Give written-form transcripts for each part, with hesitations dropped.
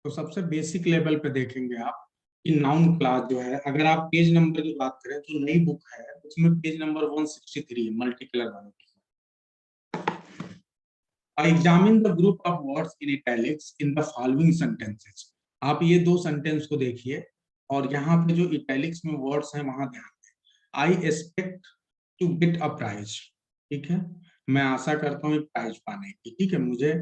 तो सबसे basic level पे देखेंगे आप कि नाउन क्लास जो है, अगर आप पेज नंबर की बात करें तो नई बुक है उसमें पेज नंबर 163 मल्टी कलर वाले। I examine the group of words in italics in the following sentences. आप ये दो सेंटेंस को देखिए और यहाँ पे जो इटैलिक्स में वर्ड्स हैं वहां ध्यान दें। I expect to get a prize, ठीक है, मैं आशा करता हूँ एक प्राइज पाने की, ठीक है, मुझे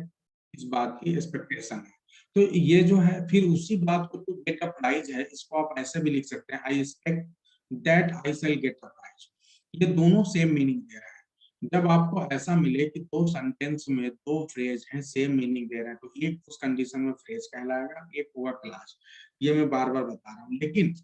इस बात की एक्सपेक्टेशन है। तो ये जो है फिर उसी बात को टू गेट अ प्राइज है, इसको आप ऐसे भी लिख सकते हैं I expect that I shall get a prize. ये दोनों सेम मीनिंग दे रहे हैं। जब आपको ऐसा मिले कि दो सेंटेंस में दो फ्रेज हैं सेम मीनिंग दे रहे हैं तो एक उस कंडीशन में फ्रेज कहलाएगा, एक होगा क्लास। ये मैं बार बार बता रहा हूँ, लेकिन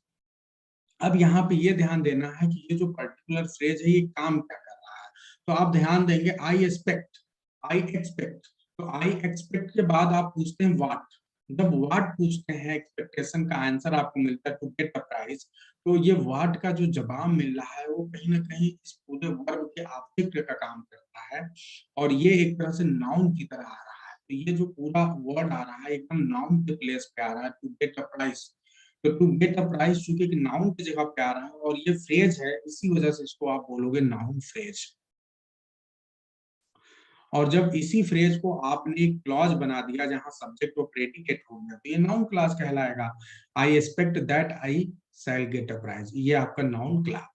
अब यहाँ पे ये ध्यान देना है कि ये जो पर्टिकुलर फ्रेज है ये काम क्या कर रहा है। तो आप ध्यान देंगे आई एक्सपेक्ट, आई एक्सपेक्ट, तो आई एक्सपेक्ट के बाद आप पूछते हैं व्हाट। जब व्हाट पूछते हैं एक्सपेक्टेशन का आंसर आपको मिलता है टू गेट अ प्राइज, तो ये व्हाट का जो जवाब मिल रहा है वो कहीं ना कहीं इस पूरे वर्ब के ऑब्जेक्ट का काम करता है और ये एक तरह से नाउन की तरह आ रहा है। तो ये जो पूरा वर्ड आ रहा है एकदम नाउन के प्लेस पे आ रहा है, टू गेट अ प्राइज। तो टू गेट अ प्राइज चूंकि एक नाउन की जगह पे आ रहा है और ये फ्रेज है, इसी वजह से इसको आप बोलोगे नाउन फ्रेज। और जब इसी फ्रेज को आपने एक क्लॉज बना दिया जहां सब्जेक्ट और प्रेडिकेट हो गया तो ये नाउन क्लास कहलाएगा। I expect that I shall get a prize, ये आपका नाउन क्लास।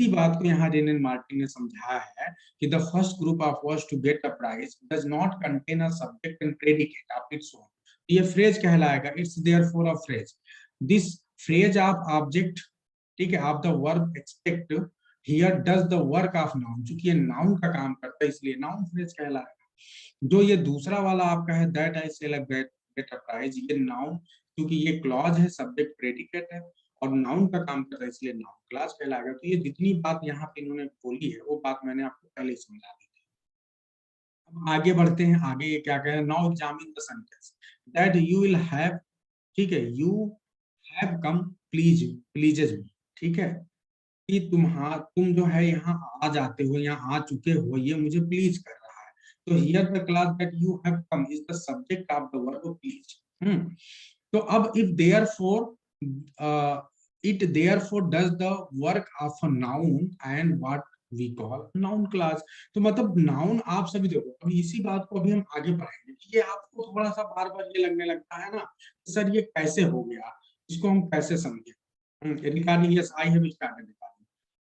इसी बात को यहाँ रेन एंड मार्टिन ने समझाया है कि the first group of words to get a prize does not contain a subject and predicate of its own. ये फ्रेज कहलाएगा, it's therefore a phrase. This phrase of object, ठीक है, of the verb expect here does the work of noun, चूंकि ये noun का काम करता है इसलिए नाउन फ्रेज कहलाएगा। जो ये दूसरा वाला आपका है that I shall get get a prize, ये नाउन, क्योंकि ये क्लॉज है, सब्जेक्ट प्रेडिकेट है और नाउन का काम कर रहा है इसलिए नाउन क्लास कहलाएगा। तो ये जितनी बात यहाँ पे इन्होंने बोली है वो बात मैंने आपको पहले ही समझा दी थी। अब आगे बढ़ते हैं, आगे ये क्या कह रहे हैं, now examine the sentence that you will have, ठीक है, यू हैव कम प्लीजेज मी, ठीक है, कि तुम जो है यहाँ आ जाते हो, यहाँ आ चुके हो, ये मुझे प्लीज कर रहा है। तो here the class that you have come is the subject of the verb please. तो अब if therefore it therefore does the work of a noun and what we call noun class। तो मतलब noun आप सभी देखो, अभी इसी बात को अभी हम आगे पढ़ेंगे। ये आपको थोड़ा सा बार बार ये लगने लगता है ना सर ये कैसे हो गया, इसको हम कैसे समझे। Regarding yes I have started.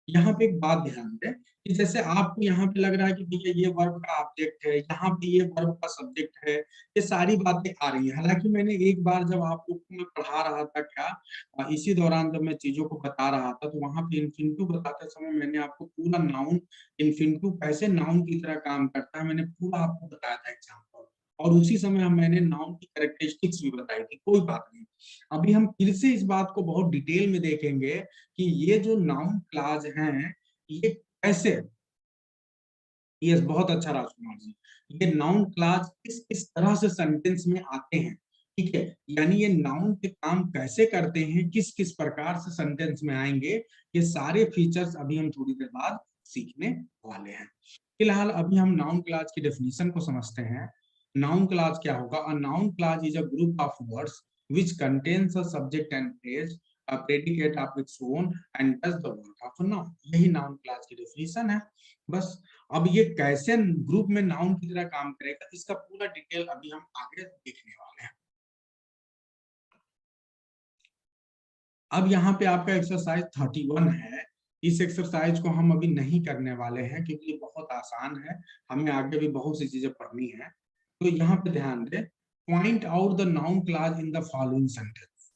यहाँ पे एक बात ध्यान दें कि जैसे आपको यहाँ पे लग रहा है कि भैया ये वर्ब का ऑब्जेक्ट है, यहाँ पे ये वर्ब का सब्जेक्ट है, ये सारी बातें आ रही हैं। हालांकि मैंने एक बार जब आप लोग को मैं पढ़ा रहा था क्या, इसी दौरान जब मैं चीजों को बता रहा था तो वहां पे इन्फिनिटिव बताते समय मैंने आपको पूरा नाउन, इन्फिनिटिव कैसे नाउन की तरह काम करता है मैंने पूरा आपको बताया था एग्जाम्पल, और उसी समय मैंने नाउन की कैरेक्टरिस्टिक्स भी बताई थी। कोई बात नहीं, अभी हम फिर से इस बात को बहुत डिटेल में देखेंगे कि ये जो नाउन क्लाज हैं ये कैसे, यस बहुत अच्छा राजकुमार जी, ये नाउन क्लाज किस किस तरह से सेंटेंस में आते हैं, ठीक है, यानी ये नाउन के काम कैसे करते हैं, किस किस प्रकार से सेंटेंस में आएंगे, ये सारे फीचर्स अभी हम थोड़ी देर बाद सीखने वाले हैं। फिलहाल अभी हम नाउन क्लाज की डेफिनेशन को समझते हैं। नाउन क्लाज क्या होगा, a noun clause is a group of words which contains a subject and phrase, a predicate of its own and does the work of a noun। यही noun class की definition है बस। अब ये कैसे group में नाउन की तरह काम करेगा इसका पूरा डिटेल अभी हम आगे देखने वाले हैं। अब यहाँ पे आपका एक्सरसाइज 31 है। इस एक्सरसाइज को हम अभी नहीं करने वाले हैं क्योंकि ये बहुत आसान है, हमें आगे भी बहुत सी चीजें पढ़नी है। तो यहाँ पे ध्यान दें, point out the noun class in the following sentence.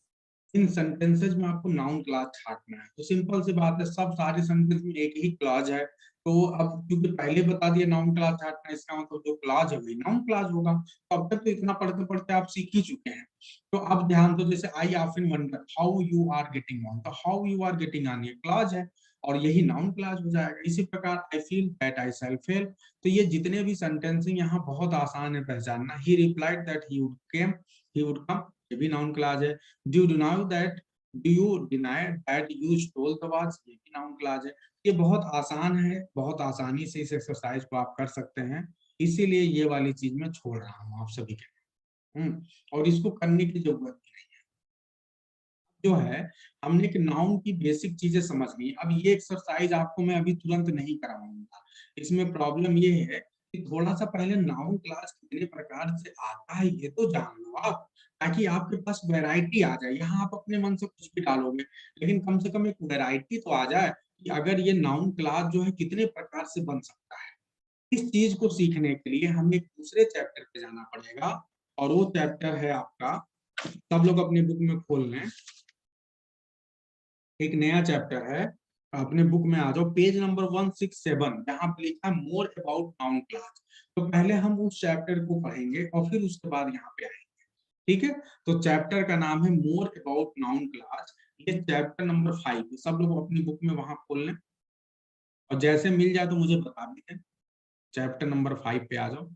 In sentences में आपको नाउन क्लॉज छांटना है। तो सिंपल सी बात है, सब सारे सेंटेंस में एक ही क्लॉज है, तो अब क्योंकि पहले बता दिया नाउन क्लॉज छांटना, इसका मतलब जो क्लॉज है वही नाउन क्लॉज होगा। तो अब तक तो इतना पढ़ते पढ़ते आप सीख ही चुके हैं। तो अब ध्यान दो, जैसे I often wonder how you are getting on, तो how you are getting on ये क्लॉज है और यही नाउन क्लॉज हो जाएगा। इसी प्रकार I feel that I shall fail, तो ये जितने भी सेंटेंस हैं यहाँ बहुत आसान है पहचानना। ही replied that he would came, he would come, ये भी नाउन क्लॉज है। Do you deny that, do you deny that you stole the watch, ये भी नाउन क्लॉज है। ये बहुत आसान है, बहुत आसानी से इस एक्सरसाइज को आप कर सकते हैं, इसीलिए ये वाली चीज मैं छोड़ रहा हूँ आप सभी के। और इसको करने की जरूरत नहीं है। जो है हमने एक नाउन की बेसिक चीजें समझ ली। अब ये एक्सरसाइज आपको मैं अभी तुरंत नहीं कराऊंगा, इसमें प्रॉब्लम ये है कि थोड़ा सा पहले नाउन क्लास कितने प्रकार से आता है ये तो जान लो आप, ताकि आपके पास वैरायटी आ जाए। यहाँ आप अपने मन से कुछ भी डालोगे, लेकिन कम से कम एक वैरायटी तो आ जाए कि अगर ये नाउन क्लास जो है कितने प्रकार से बन सकता है। इस चीज को सीखने के लिए हमें एक दूसरे चैप्टर पे जाना पड़ेगा, और वो चैप्टर है आपका, सब लोग अपनी बुक में खोल लें, एक नया चैप्टर है, अपने बुक में आ जाओ पेज नंबर 167, जहां पे लिखा है मोर अबाउट नाउन क्लास। तो पहले हम उस चैप्टर को पढ़ेंगे और फिर उसके बाद यहाँ पे आएंगे, ठीक है। तो चैप्टर का नाम है मोर अबाउट नाउन क्लास, ये चैप्टर नंबर 5, सब लोग अपनी बुक में वहां खोल लें, और जैसे मिल जाए तो मुझे बता दें। चैप्टर नंबर 5 पे आ जाओ।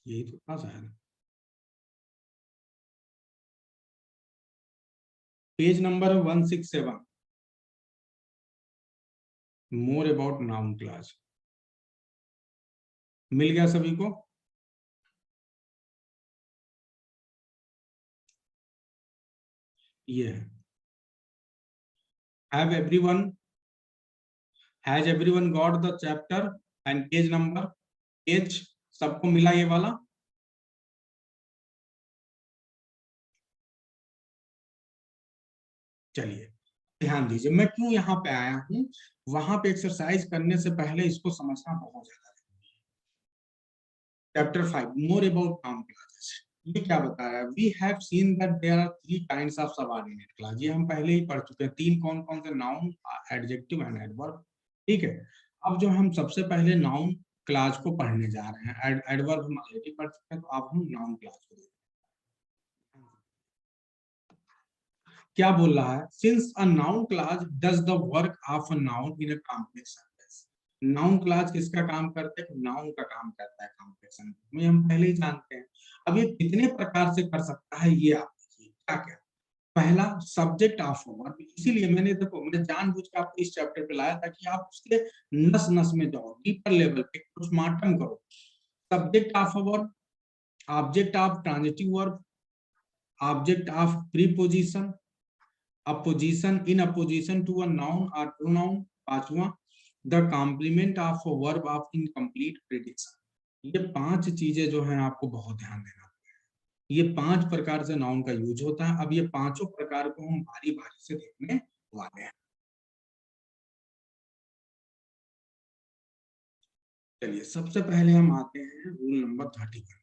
यही तो था शायद, page number 167, more about noun class. मिल गया सभी को? ये है, have everyone, has everyone got the chapter and page number, page सबको मिला ये वाला? चलिए ध्यान दीजिए, मैं क्यों यहाँ पे आया हूँ। वहां पे एक्सरसाइज करने से पहले इसको समझना बहुत ज्यादा है। Chapter 5 more about noun clauses, ये क्या बता रहा है? We have seen that there are 3 kinds of subordinate clause, ये हम पहले ही पढ़ चुके हैं। तीन कौन कौन से? नाउन, एडजेक्टिव एंड एडवर्ब, ठीक है। अब जो हम सबसे पहले नाउन क्लास को पढ़ने जा रहे हैं, एडवर्ब हम ऑलरेडी पढ़ चुके हैं, तो अब हम नाउन क्लास को देखते हैं। क्या बोल रहा है? Since a noun class does the work of a noun in a complex sentence, noun class किसका काम करता है? नाउन का काम करता है कॉम्प्लेक्स सेंटेंस में, हम पहले ही जानते हैं। अब ये कितने प्रकार से कर सकता है ये आप देखिए क्या क्या। पहला, सब्जेक्ट ऑफ अ वर्ब, इसीलिए मैंने, देखो मैंने जानबूझ के आपको इस चैप्टर पे लाया ताकि आप उसके नस नस में जाओ, डीपर लेवल पे पोस्टमार्टम करो। Subject of a verb, object of transitive verb, object of preposition, apposition in apposition to a noun और प्रोनाउन। पांचवा, the complement of a verb of incomplete predication. ये पांच चीजें जो हैं आपको बहुत ध्यान देना, ये पांच प्रकार से नाउन का यूज होता है। अब ये पांचों प्रकार को हम बारी बारी से देखने वाले हैं। चलिए सबसे पहले हम आते हैं रूल नंबर 31।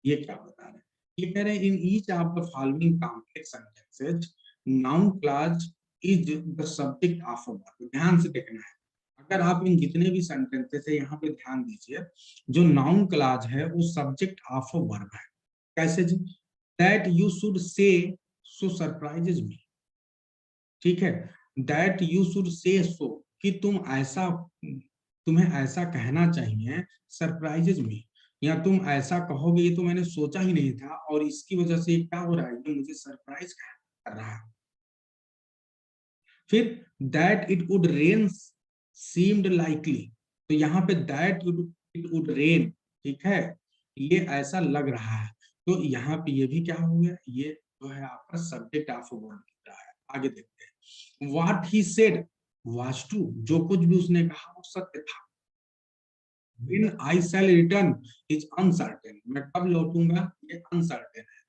ये क्या बता रहे हैं? ये कह रहे हैं इन each of the following complex sentences noun clause is the subject of a verb. ध्यान से देखना है, अगर आप इन जितने भी सेंटेंसेस है यहाँ पे ध्यान दीजिए, जो नाउन क्लॉज है वो सब्जेक्ट ऑफ अ वर्ब है। कैसे जी? That you should say so surprises मी, ठीक है। दैट यू शुड से सो, कि तुम ऐसा, तुम्हें ऐसा कहना चाहिए, सरप्राइजेज मी, या तुम ऐसा कहोगे ये तो मैंने सोचा ही नहीं था, और इसकी वजह से क्या हो रहा है, ये मुझे सरप्राइज कर रहा है। फिर that it would rain seemed likely, तो यहाँ पे दैट इट वुड रेन, ठीक है, ये ऐसा लग रहा है। तो यहाँ पे ये भी क्या हो गया, ये जो है आपका सब्जेक्ट ऑफ वर्ड दिख रहा है। आगे देखते हैं, what he said was true, जो कुछ भी उसने कहा वो सत्य था। When I shall return is uncertain, मैं कब लौटूंगा ये अनसर्टेन है।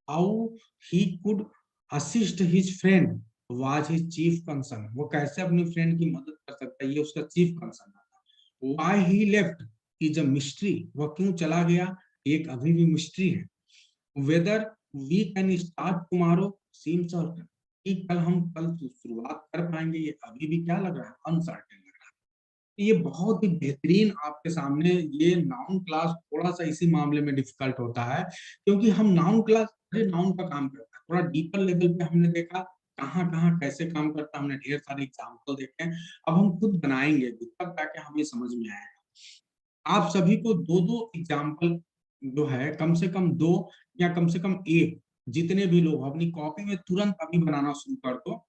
How he could assist his friend was his chief concern, वो कैसे अपनी फ्रेंड की मदद कर सकता है ये उसका चीफ कंसर्न था। Why he left is a mystery, वह क्यों चला गया एक अभी भी मिस्ट्री है। Whether we can start tomorrow seems certain, कि कल हम कल शुरुआत कर पाएंगे ये अभी भी क्या लग रहा है, अनसर्टेन। ये बहुत ही बेहतरीन आपके सामने, ये नाउन क्लास थोड़ा सा इसी मामले में डिफिकल्ट होता है, क्योंकि हम नाउन क्लास नाउन का काम करता है, थोड़ा डीपर लेवल पे हमने देखा कहाँ कहाँ कैसे काम करता है, हमने ढेर सारे एग्जाम्पल देखे हैं। अब हम खुद बनाएंगे भी, तब जाके हमें समझ में आएगा। आप सभी को दो दो एग्जाम्पल जो है, कम से कम दो या कम से कम एक जितने भी लोग अपनी कॉपी में तुरंत अभी बनाना शुरू कर दो,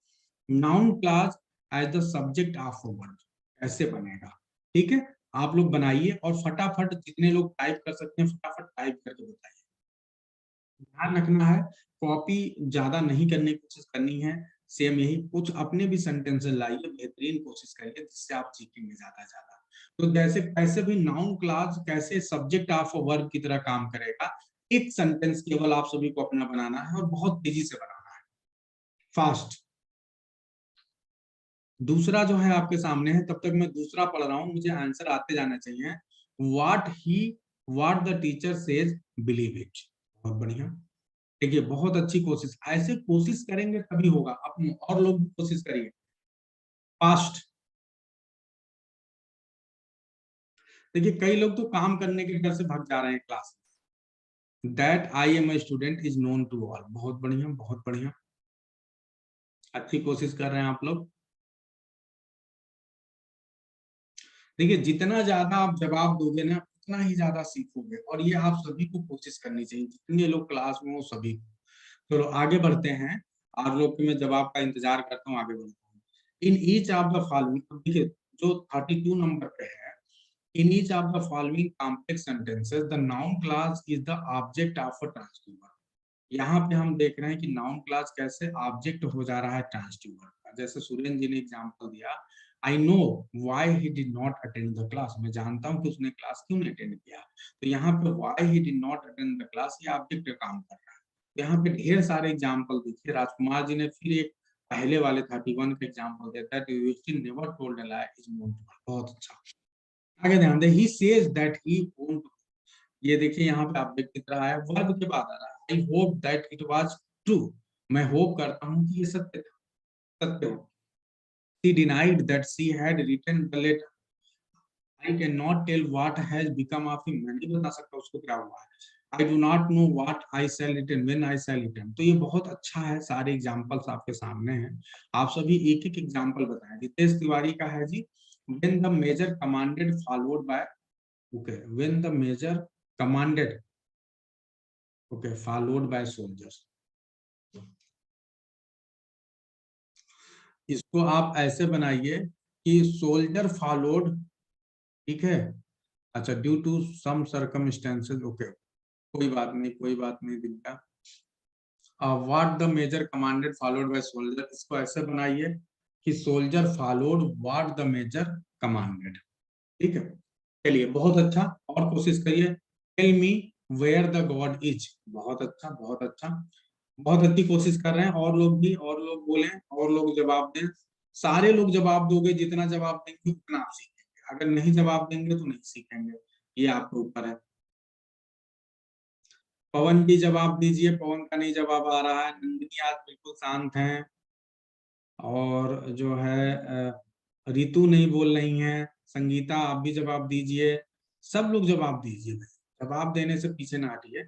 noun clause as the subject of a word ऐसे बनेगा। ठीक है, आप लोग बनाइए और फटाफट जितने लोग टाइप कर सकते हैं फटाफट टाइप करके बताइए। ध्यान रखना है, कॉपी ज्यादा नहीं करने की कोशिश करनी है। सेम यही कुछ अपने भी सेंटेंसेस लाइए, बेहतरीन कोशिश करिए जिससे आप सीखेंगे ज्यादा से ज्यादा। तो जैसे कैसे भी नाउन क्लास कैसे सब्जेक्ट ऑफ वर्ब की तरह काम करेगा, एक सेंटेंस केवल आप सभी को अपना बनाना है और बहुत तेजी से बनाना है, फास्ट। दूसरा जो है आपके सामने है, तब तक मैं दूसरा पढ़ रहा हूं, मुझे आंसर आते जाना चाहिए। What the teacher says believe it. बहुत बढ़िया, देखिए बहुत अच्छी कोशिश, ऐसे कोशिश करेंगे तभी होगा। अपने और लोग भी कोशिश करिए, फास्ट। देखिए कई लोग तो काम करने के डर से भाग जा रहे हैं क्लास में। That I am a student is known to all. बहुत बढ़िया, बहुत बढ़िया, अच्छी कोशिश कर रहे हैं आप लोग। देखिए जितना ज्यादा आप जवाब दोगे ना उतना ही ज्यादा सीखोगे, और ये आप सभी को कोशिश करनी चाहिए, जितने लोग क्लास में हो सभी को। चलो आगे बढ़ते हैं, आप लोग के मैं जवाब का इंतजार करता हूँ, आगे बढ़ता हूँ। इन ईच ऑफ द फॉलोइंग, देखिए जो 32 नंबर पे है, in each of the following complex sentences the noun class is the object of a transitive verb। यहाँ पे हम देख रहे हैं कि नाउन क्लास कैसे ऑब्जेक्ट हो जा रहा है ट्रांजिटिव वर्ब का। जैसे सुरेंद्र जी ने एग्जांपल दिया, I know why he did not attend the class. मैं जानता हूं कि उसने क्लास क्यों नहीं अटेंड किया। तो यहाँ पे why he did not attend the class ये ऑब्जेक्ट पे काम कर रहा है। तो यहाँ पे ढेर सारे एग्जांपल देखिए, राजकुमार जी ने फिर एक पहले वाले 31 का एग्जांपल देता है, you still never told a lie is known to. बहुत अच्छा, आगे ध्यान दे, he says that he owned. ये देखिए यहाँ पे ऑब्जेक्ट की तरह आया, वर्ब के बाद आ रहा है, I hope that it was true. मैं होप करता हूँ कि ये सत्य था, सत्य हो। She denied that she had written the letter. I can not tell what has become of him. मैं नहीं बता सकता उसको क्या हुआ है। I do not know what I shall written when I shall written. तो ये बहुत अच्छा है, सारे एग्जांपल्स आपके सामने हैं। आप सभी एक एक एग्जांपल बताएं। रितेश तिवारी का है जी, when the major commanded followed by, okay, when the major commanded, okay, followed by soldiers। इसको आप ऐसे बनाइए कि सोल्जर फॉलोड, ठीक है, अच्छा, due to some circumstances, okay, कोई बात नहीं, कोई बात नहीं दिखता। What the major commanded followed by soldier, इसको ऐसे बनाइए कि soldier followed what the major commanded. ठीक है, चलिए बहुत अच्छा, और कोशिश करिए। Tell me where the god is. बहुत अच्छा, बहुत अच्छा, बहुत अच्छी कोशिश कर रहे हैं। और लोग भी, और लोग बोले, और लोग जवाब दें। सारे लोग जवाब दोगे, जितना जवाब देंगे उतना आप सीखेंगे, अगर नहीं जवाब देंगे तो नहीं सीखेंगे, ये आपके ऊपर है। पवन भी जवाब दीजिए, पवन का नहीं जवाब आ रहा है। नंदिनी आज बिल्कुल शांत हैं, और जो है रितु नहीं बोल रही हैं। संगीता आप भी जवाब दीजिए, सब लोग जवाब दीजिए, जवाब देने से पीछे ना हटिए।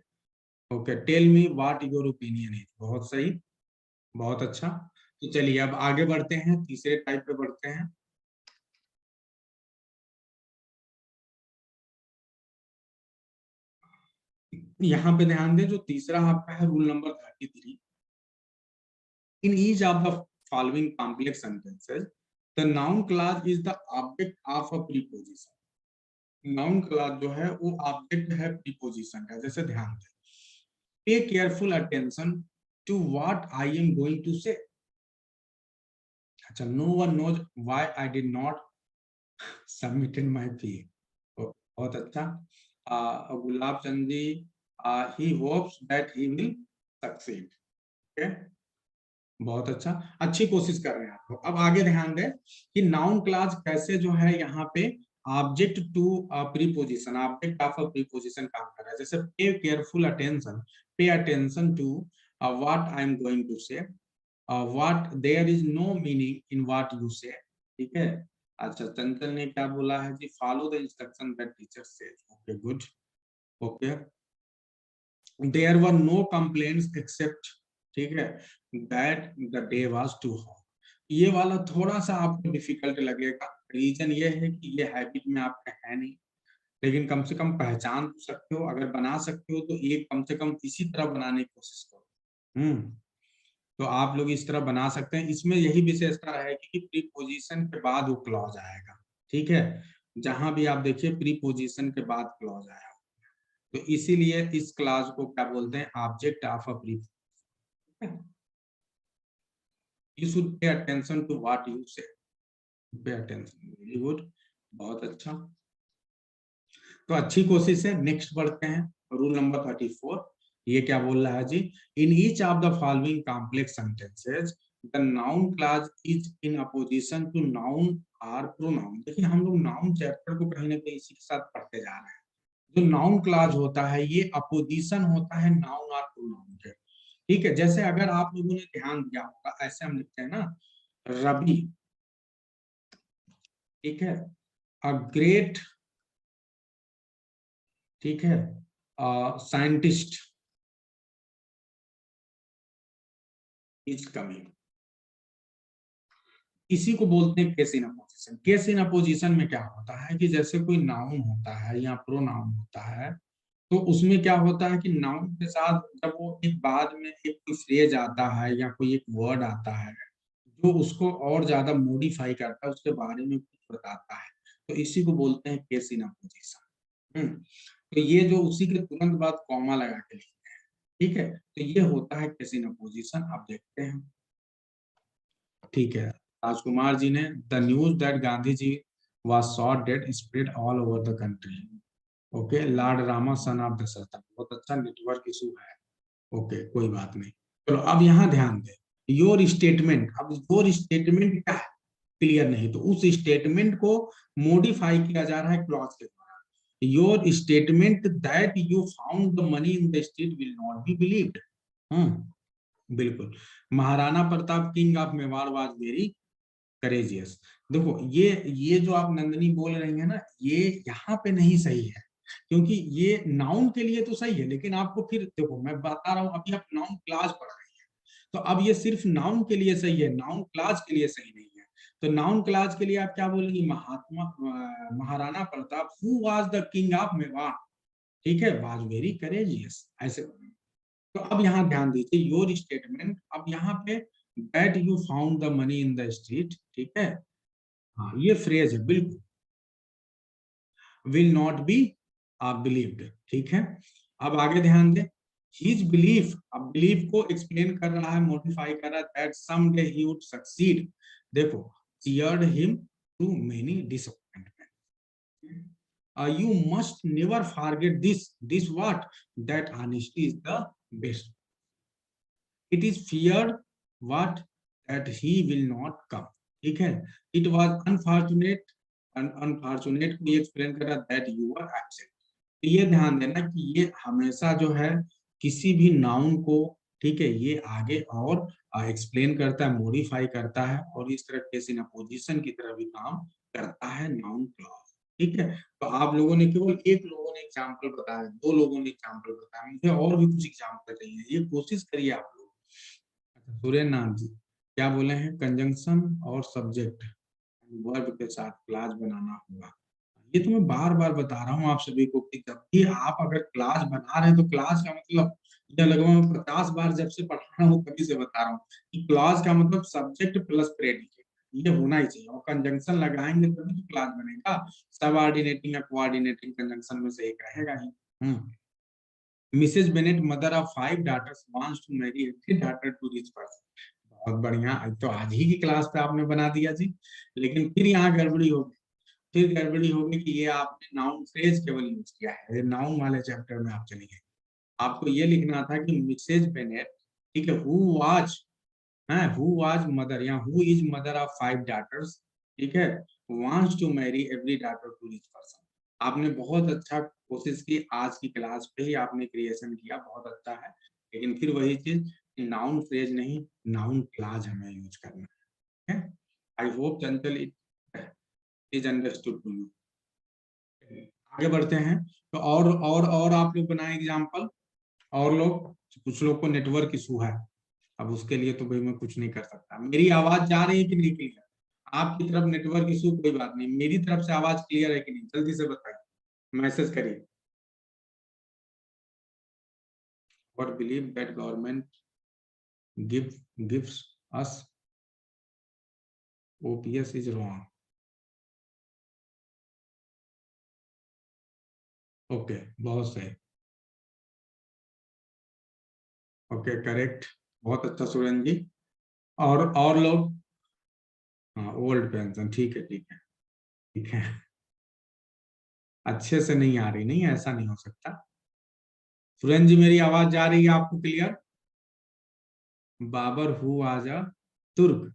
Okay, tell me what your opinion is. बहुत सही, बहुत अच्छा। तो चलिए अब आगे बढ़ते हैं, तीसरे टाइप पे बढ़ते हैं। यहाँ पे ध्यान दें, जो तीसरा आपका है rule number 33। In each of the following complex sentences the noun class is the object of a preposition. Noun class जो है वो ऑब्जेक्ट है प्रीपोजिशन का। जैसे ध्यान दें, pay careful attention to what I am going to say. अच्छा, no one knows why I did not submitted my fee. बहुत अच्छा। Gulab Chand ji, he hopes that he will succeed. Okay, बहुत अच्छा, अच्छी कोशिश कर रहे हैं आप लोग। अब आगे ध्यान दें कि नाउन क्लास कैसे जो है यहाँ पे object to preposition, object of a preposition काम कर रहा है। जैसे pay careful attention, pay attention to what I am going to say, what there is no meaning in what you say. ठीक है, अच्छा, चंचल ने क्या बोला है जी, follow the instruction that teacher says. Okay, good, okay. There were no complaints except, ठीक है, that the day was too hot. ये वाला थोड़ा सा आपको डिफिकल्ट लगेगा, रीजन ये है कि ये हैबिट में आपका है नहीं, लेकिन कम से कम पहचान तो सकते हो। अगर बना सकते हो तो एक कम से कम इसी तरह बनाने की कोशिश करो। तो आप लोग इस तरह बना सकते हैं। इसमें यही विशेषता है कि प्रीपोजिशन के बाद वो क्लॉज आएगा, ठीक है। जहां भी आप देखिए प्रीपोजिशन के बाद क्लॉज आया, तो इसीलिए इस क्लॉज को क्या बोलते हैं, object of a preposition. You should pay attention to what you say, pay attention, very good, बहुत अच्छा। तो अच्छी कोशिश है। नेक्स्ट बढ़ते हैं, रूल नंबर 34। ये क्या बोल रहा है जी, in each of the following complex sentences the noun clause is in apposition to noun और प्रोनाउन। देखिए हम लोग नाउन चैप्टर को कहीं ना कहीं इसी के साथ पढ़ते जा रहे हैं। जो नाउन क्लॉज होता है ये अपोजिशन होता है नाउन और प्रोनाउन के, ठीक है। जैसे अगर आप लोगों ने ध्यान दिया होगा, ऐसे हम लिखते हैं ना, रवि, ठीक है, अ ग्रेट, ठीक है, साइंटिस्ट इज कमिंग। इसी को बोलते हैं case in opposition. Case in opposition में क्या होता है कि जैसे कोई नाउन होता है या प्रोनाउन होता है, तो उसमें क्या होता है कि नाउन के साथ जब वो एक बाद में एक कोई फ्रेज आता है या कोई एक वर्ड आता है जो उसको और ज्यादा मॉडिफाई करता है, उसके बारे में कुछ बताता है, तो इसी को बोलते हैं केस इन अपोजिशन। तो ये जो उसी के तुरंत बाद कॉमा लगा के लिखते हैं, ठीक है, तो ये होता है केस इन अपोजिशन। आप देखते हैं, ठीक है। राजकुमार जी ने, the news that Gandhi ji was shot dead spread all over the country। Okay, Lord Rama son of Dasharath, बहुत अच्छा नेटवर्क इशू है। ओके, कोई बात नहीं। चलो अब यहाँ ध्यान दें, योर स्टेटमेंट। अब योर स्टेटमेंट क्या है, क्लियर नहीं, तो उस स्टेटमेंट को मॉडिफाई किया जा रहा है क्लॉज के द्वारा। Your statement that you found the money in the street will not be believed. बिल्कुल। Maharana Pratap king of Mewar was very courageous. देखो ये जो आप नंदनी बोल रही है ना, ये यहाँ पे नहीं सही है, क्योंकि ये नाउन के लिए तो सही है, लेकिन आपको फिर देखो मैं बता रहा हूँ, अभी आप नाउन क्लास पढ़ रही है, तो अब ये सिर्फ नाउन के लिए सही है, नाउन क्लास के लिए सही नहीं है। तो नाउन क्लास के लिए आप क्या बोलेंगे, Maharana Pratap who was the king of Mewar, ठीक है, वाज वेरी करेजियस, ऐसे बोलेंगे। तो अब यहाँ ध्यान दीजिए, योर स्टेटमेंट, अब यहाँ पे that you found the money in the street, ठीक है, हाँ ये फ्रेज है, बिल्कुल, विल नॉट बी बिलीव्ड, ठीक है। अब आगे ध्यान दें, हिज बिलीफ, अब बिलीफ को एक्सप्लेन कर रहा है, मॉडिफाई कर रहा है, that someday he would succeed. देखो, cheered him through many disappointment। You must never forget this what, that honesty is the best। It is feared what, that he will not come, ठीक है। It was unfortunate, unfortunate को ये explain कर रहा है that you were absent। तो ये ध्यान देना कि ये हमेशा जो है किसी भी नाउन को, ठीक है, ये आगे और एक्सप्लेन करता है, मॉडिफाई करता है, और इस तरह केस इन अपोजिशन की तरह भी काम करता है नाउन क्लॉज, ठीक है। तो आप लोगों ने केवल एक लोगों ने एग्जाम्पल बताया, दो लोगों ने एग्जाम्पल बताया, मुझे और भी कुछ एग्जाम्पल चाहिए, ये कोशिश करिए आप लोग। अच्छा, सूर्य नाथ जी क्या बोले हैं, कंजंक्शन और सब्जेक्ट वर्ब के साथ क्लास बनाना होगा। ये तो मैं बार बार बता रहा हूँ आप सभी को कि जब भी आप अगर क्लास बना रहे हैं, तो क्लास का मतलब, ये लगभग 50 बार जब से पढ़ा रहा हूँ तभी से बता रहा हूँ कि क्लास का मतलब सब्जेक्ट प्लस प्रेडिकेट, ये होना ही चाहिए, और कंजंक्शन लगाएंगे तभी तो क्लास बनेगा। सबऑर्डिनेटिंग या कोऑर्डिनेटिंग कंजंक्शन में से एक रहेगा ही। Mrs Bennett, mother of 5 daughters, wants to marry every daughter to rich person। बहुत बढ़िया, तो आज ही की क्लास पे आपने बना दिया जी, लेकिन फिर यहाँ गड़बड़ी होगी, फिर गड़बड़ी होगी कि ये आपने नाउन फ्रेज केवल यूज किया है, नाउन वाले चैप्टर में आप चलिए। आपको ये लिखना था कि मिसेज बेनेट, ठीक है, हु वाज मदर या who is mother of 5 daughters, ठीक है, wants to marry every daughter to rich person. आपने बहुत अच्छा कोशिश की, आज की क्लास पे ही आपने क्रिएशन किया, बहुत अच्छा है, लेकिन फिर वही चीज, नाउन फ्रेज नहीं, नाउन क्लास हमें यूज करना है। I hope Chanchal it is understood to you. आगे बढ़ते हैं, तो और आप लोग बनाए एग्जाम्पल, और लोग, कुछ लोग को नेटवर्क इशू है, अब उसके लिए तो भाई मैं कुछ नहीं कर सकता। मेरी आवाज जा रही है कि नहीं क्लियर, आपकी तरफ नेटवर्क इशू कोई बात नहीं, मेरी तरफ से आवाज क्लियर है कि नहीं, जल्दी से बताइए, मैसेज करिए। और believe that government gives us, OPS is wrong. Okay, बहुत सही। ओके, करेक्ट, बहुत अच्छा सुरेंद्र जी। और लोग, हाँ, ओल्ड पेंशन, ठीक है ठीक है ठीक है। अच्छे से नहीं आ रही, नहीं ऐसा नहीं हो सकता। सुरेंद्र जी, मेरी आवाज जा रही है आपको क्लियर? बाबर हु आज अ तुर्क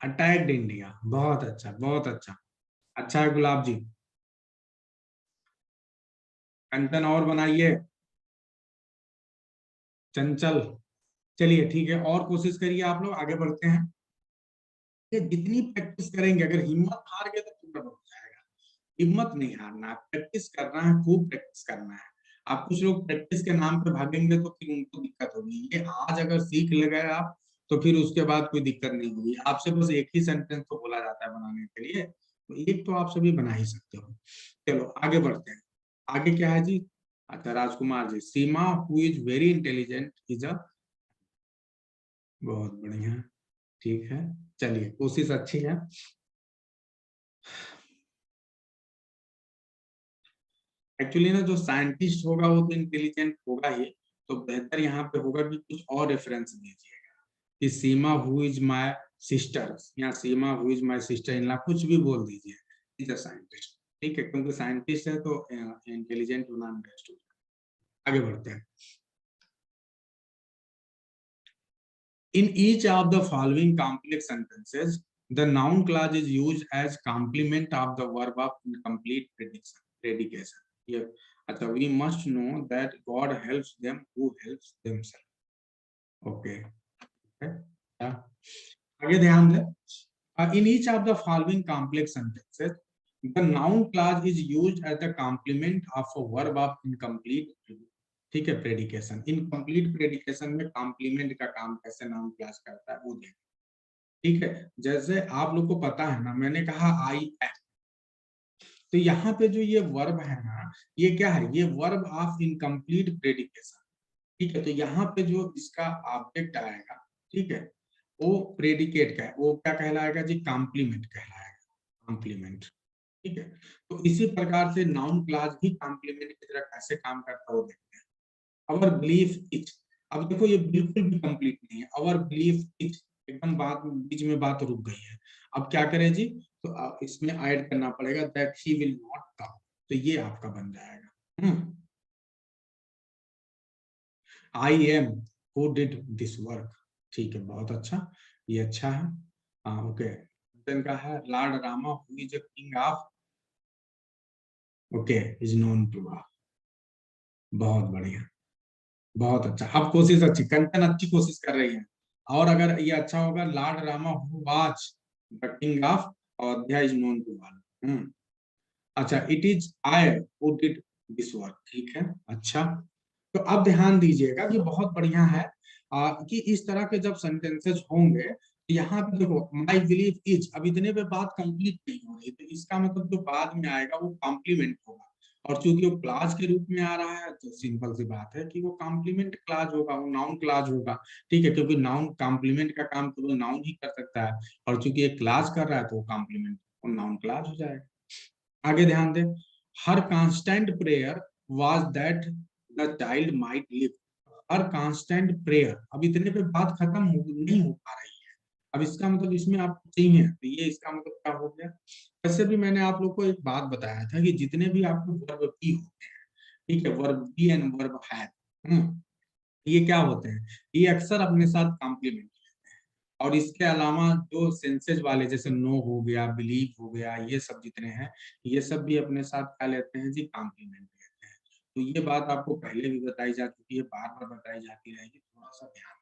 अटैक्ड इंडिया, बहुत अच्छा बहुत अच्छा। अच्छा है गुलाब जी, कंचन और बनाइए। चंचल, चलिए ठीक है, और कोशिश करिए आप लोग, आगे बढ़ते हैं। ये जितनी प्रैक्टिस करेंगे, अगर हिम्मत हार गए तो पूरा हो जाएगा। हिम्मत नहीं हारना है, प्रैक्टिस करना है, खूब प्रैक्टिस करना है। आप कुछ लोग प्रैक्टिस के नाम पे भागेंगे तो फिर उनको दिक्कत होगी। ये आज अगर सीख ले गए आप, तो फिर उसके बाद कोई दिक्कत नहीं होगी। आपसे बस एक ही सेंटेंस तो बोला जाता है बनाने के लिए, तो एक तो आप सभी बना ही सकते हो। चलो आगे बढ़ते हैं। आगे क्या है जी? अच्छा, Rajkumar ji, Seema who is very intelligent is a, बहुत बढ़िया, ठीक है। चलिए, कोशिश अच्छी है। एक्चुअली ना, जो साइंटिस्ट होगा वो तो इंटेलिजेंट होगा ही, तो बेहतर यहाँ पे होगा कि कुछ और रेफरेंस दीजिएगा कि Seema who is my sister, या Seema who is my sister in law, कुछ भी बोल दीजिए, इज अ साइंटिस्ट। ठीक है, क्योंकि साइंटिस्ट है तो इंटेलिजेंट होना बेस्ट होगा। आगे बढ़ते हैं। In each of the following complex sentences, the noun clause is used as complement of the verb of incomplete predication. Here, अच्छा, we must know that God helps them who helps themselves. Okay. Okay. Yeah. आगे ध्यान दें। In each of the following complex sentences, the noun clause is used as the complement of a verb of incomplete, ठीक है, प्रेडिकेशन। Incomplete प्रेडिकेशन में complement का काम कैसे noun class करता है वो देखें। ठीक है, जैसे आप लोग को पता है ना, मैंने कहा आई एम, तो यहाँ पे जो ये वर्ब है ना, ये क्या है? ये वर्ब ऑफ इनकम्प्लीट प्रेडिकेशन। ठीक है, तो यहाँ पे जो इसका ऑब्जेक्ट आएगा, ठीक है, वो प्रेडिकेट का है, वो क्या कहलाएगा जी? कॉम्प्लीमेंट कहलाएगा, कॉम्प्लीमेंट। ठीक है, तो इसी प्रकार से नाउन क्लास भी कॉम्प्लीमेंट की तरह कैसे काम करता है वो देखते हैं। अवर बिलीफ इज, अब देखो ये बिल्कुल भी कंप्लीट नहीं है, अवर बिलीफ इज, एकदम बात बीच में बात रुक गई है। अब क्या करें जी? तो इसमें ऐड करना पड़ेगा that he will not come, तो ये आपका बन जाएगा I am who did this work. ठीक है, बहुत अच्छा, ये अच्छा है। हाँ, ओके। देन का है Lord Rama who is a king of, okay, is known to, बहुत बढ़िया, बहुत अच्छा। अब कोशिश अच्छी, कंचन अच्छी कोशिश कर रही है। और अगर ये अच्छा होगा, Lord Rama who was the king of Ayodhya is known to all. अच्छा, it is I who did this work, ठीक है, अच्छा। तो अब ध्यान दीजिएगा कि बहुत बढ़िया है कि इस तरह के जब सेंटेंसेस होंगे, यहाँ पे देखो माई बिलीव इज, अब इतने पे बात कंप्लीट नहीं हो रही, तो इसका मतलब जो बाद में आएगा वो कॉम्प्लीमेंट होगा। और चूंकि वो क्लास के रूप में आ रहा है, तो सिंपल सी बात है कि वो कॉम्प्लीमेंट क्लास होगा, वो नाउन क्लास होगा। ठीक है, क्योंकि नाउन कॉम्प्लीमेंट का काम तो वो नाउन ही कर सकता है, और चूंकि एक क्लास कर रहा है तो वो कॉम्प्लीमेंट, वो नाउन क्लास हो जाएगा। आगे ध्यान दें। Her constant prayer was that the child might live, her constant prayer, अब इतने पे बात खत्म नहीं हो पा रही है। अब इसका मतलब इसमें आपको चाहिए, तो ये इसका मतलब क्या हो गया? वैसे भी मैंने आप लोग को एक बात बताया था कि जितने भी आपको वर्ब बी होते हैं, ठीक है, verb B and verb have, ये क्या होते हैं? ये अक्सर अपने साथ कॉम्प्लीमेंट, और इसके अलावा जो सेंसेज वाले जैसे नो हो गया, बिलीव हो गया, ये सब जितने हैं, ये सब भी अपने साथ क्या लेते हैं जी? कॉम्प्लीमेंट लेते हैं। तो ये बात आपको पहले भी बताई जा चुकी है, बार बार बताई जाती रहेगी, थोड़ा सा ध्यान,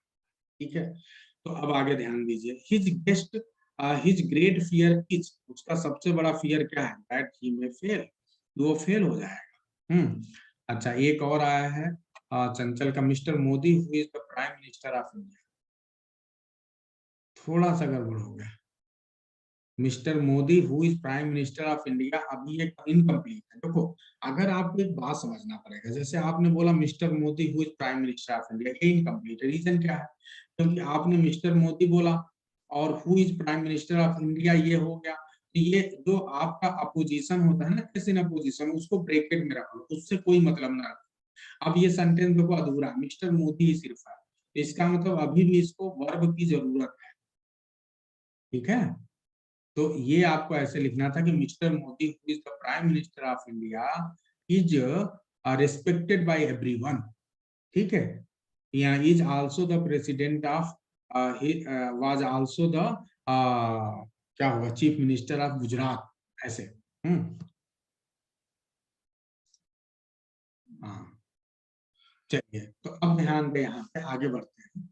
ठीक है। तो अब आगे ध्यान दीजिए। हिज ग्रेट फियर इज, उसका सबसे बड़ा फियर क्या है? दैट ही मे फेल, वो फेल हो जाएगा। अच्छा, एक और आया है चंचल का, mister Modi who is the prime minister of India, थोड़ा सा गड़बड़ हो गया। Mister Modi who is prime minister of India, अभी ये इनकम्प्लीट है। देखो, अगर आपको एक बात समझना पड़ेगा, जैसे आपने बोला mister Modi who is prime minister of India, ये इनकम्प्लीट है। रीजन क्या है? क्योंकि आपने मिस्टर मोदी बोला और who is prime minister of India ये हो गया, तो ये जो आपका अपोजिशन होता है ना, एस इन अपोजिशन, उसको ब्रैकेट में रख लो, उससे कोई मतलब ना रखो। अब ये सेंटेंस देखो अधूरा, मिस्टर मोदी ही सिर्फ है, इसका मतलब अभी भी इसको वर्ब की जरूरत है। ठीक है, तो ये आपको ऐसे लिखना था कि mister Modi who is the prime minister of India is respected by everyone. ठीक है, या is also the president of, was also the क्या होगा, चीफ मिनिस्टर ऑफ गुजरात, ऐसे। हाँ, चलिए, तो अब ध्यान दें, यहाँ पे आगे बढ़ते हैं।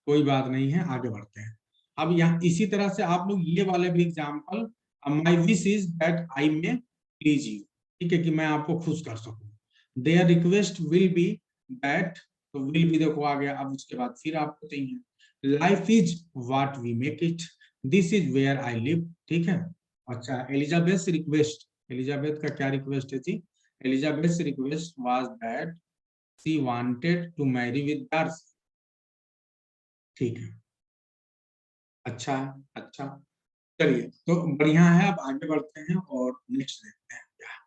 कोई बात नहीं है, आगे बढ़ते हैं। अब यहाँ इसी तरह से आप लोग ये वाले भी example, my wish is that I may please you, ठीक है, कि मैं आपको खुश कर सकूं। Their request will be that, तो विल बी देखो आ गया, अब उसके बाद फिर आपको चाहिए life is what we make it, this is where I live. ठीक है, अच्छा, एलिजाबेथ रिक्वेस्ट, एलिजाबेथ का क्या रिक्वेस्ट है जी? Elizabeth request was that she wanted to marry with Darcy. ठीक है, अच्छा है, अच्छा, चलिए, तो बढ़िया है। अब आगे बढ़ते हैं और नेक्स्ट देखते हैं क्या है।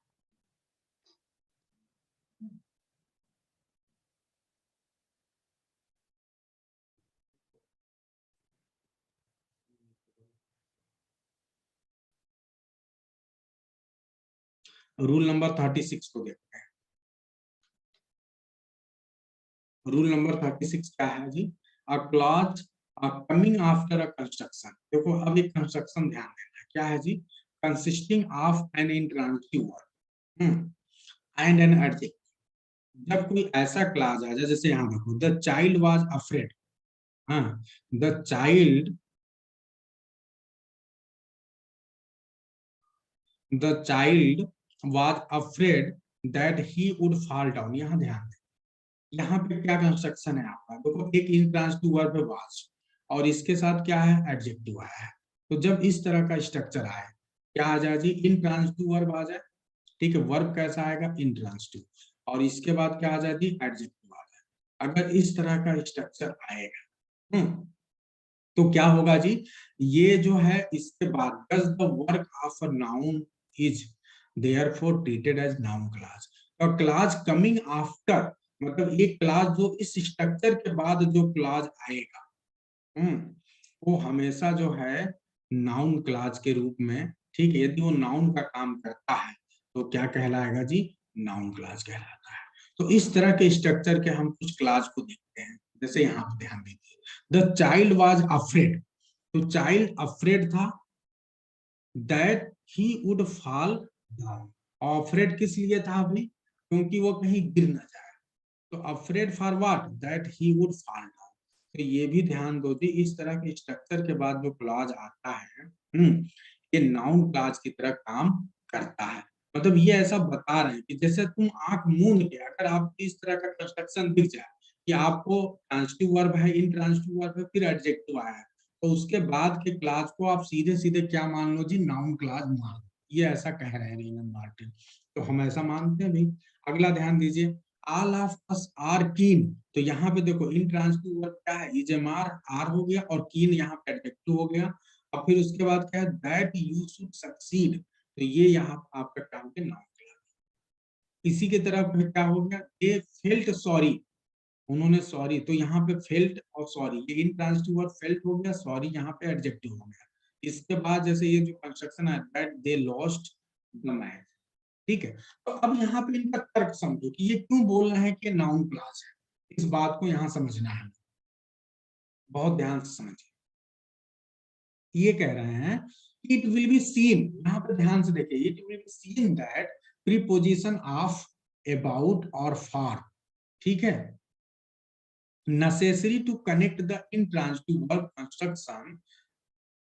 रूल नंबर 36 को देखते हैं। रूल नंबर 36 क्या है जी? A clause coming after a construction, देखो अब एक कंस्ट्रक्शन ध्यान देना है, क्या है जी? Consisting of an intransitive verb and an adjective. जब कोई ऐसा क्लॉज आ जाए, जैसे यहाँ देखो, द चाइल्ड वाज अफ्रेड। हाँ, the child, the child was afraid that he would fall down. यहाँ ध्यान, यहाँ पे क्या कंस्ट्रक्शन है आपका, देखो एक इंट्रांजिटिव वर्ब है वाज, और इसके साथ क्या है, एडजेक्टिव आया है। तो जब इस तरह का स्ट्रक्चर आए, क्या आ जाए जी? इंट्रांजिटिव वर्ब आ जाए। ठीक है, वर्ब कैसा आएगा? इंट्रांजिटिव, और इसके बाद क्या आ जाए जी? एडजेक्टिव आ जाए। अगर इस तरह का स्ट्रक्चर आएगा, तो क्या होगा जी? ये जो है इसके बाद does the work of a noun is therefore treated as noun clause. और क्लास कमिंग आफ्टर, मतलब एक क्लास जो इस स्ट्रक्चर के बाद जो क्लास आएगा, वो हमेशा जो है नाउन क्लास के रूप में, ठीक है, यदि वो नाउन का काम करता है तो क्या कहलाएगा जी? नाउन क्लास कहलाता है। तो इस तरह के स्ट्रक्चर के हम कुछ क्लास को देखते हैं, जैसे यहाँ पे ध्यान दीजिए, द चाइल्ड वाज अफ्रेड, तो चाइल्ड अफ्रेड था that he would fall down. Afraid किस लिए था अभी? क्योंकि वो कहीं गिर ना जाए। तो afraid for what? That he would fall down. तो ये भी ध्यान दो कि इस तरह के स्ट्रक्चर के बाद जो क्लॉज आता है, ये नाउन क्लॉज की तरह काम करता है। मतलब ये ऐसा बता रहे हैं कि जैसे तुम आंख मूंद के, अगर आपको इस तरह का कंस्ट्रक्शन दिख जाए कि आपको ट्रांजिटिव वर्ब है, इंट्रांजिटिव वर्ब है, फिर एडजेक्टिव आया है, तो उसके बाद के क्लास को आप सीधे सीधे क्या मान लो जी? नाउन क्लास मान लो। ये ऐसा कह रहे हैं रीमन मार्टिन, तो हम ऐसा मानते हैं भाई। अगला ध्यान दीजिए, ऑल ऑफ अस आर कीन, तो यहाँ पे देखो इंट्रांजिटिव वर्ब क्या है? इज एम आर, आर हो गया, और कीन यहाँ पे एडजेक्टिव हो गया। और फिर उसके बाद क्या है? दैट यू शुड सक्सीड, तो ये यहाँ आपका क्या हो गया? Noun class. इसी के तरफ क्या हो गया? दे फेल्ट सॉरी, उन्होंने सॉरी, तो यहाँ पे फेल्ट और सॉरी, ये इंट्रांजिटिव वर्ब फेल्ट हो गया, सॉरी यहाँ पे एडजेक्टिव हो गया। इसके बाद जैसे ये जो कंस्ट्रक्शन है, that they lost the match. ठीक है, तो अब यहाँ पे इनका तर्क समझो कि ये क्यों बोल रहे हैं कि नाउन क्लास है। इस बात को यहाँ समझना है, बहुत ध्यान से समझिए। ये कह रहे हैं इट विल बी सीन, यहाँ पे ध्यान से देखिए, it will be seen that preposition of about और फॉर, ठीक है, necessary to connect the intransitive verb construction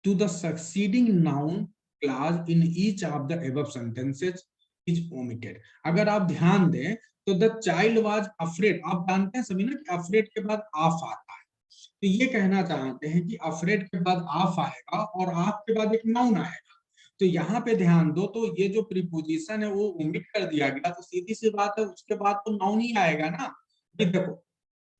to the succeeding noun clause in each of the above sentences is omitted। अगर आप ध्यान दें तो द चाइल्ड वाज अफ्रेड, आप जानते हैं सभी ना कि अफ्रेड के बाद ऑफ आता है, तो ये कहना चाहते हैं कि अफ्रेड के बाद ऑफ आएगा और ऑफ के बाद एक नाउन आएगा। तो यहाँ पे ध्यान दो, तो ये जो प्रीपोजिशन है वो ओमिट कर दिया गया, तो सीधी सी बात है उसके बाद तो नाउन ही आएगा ना। ये देखो,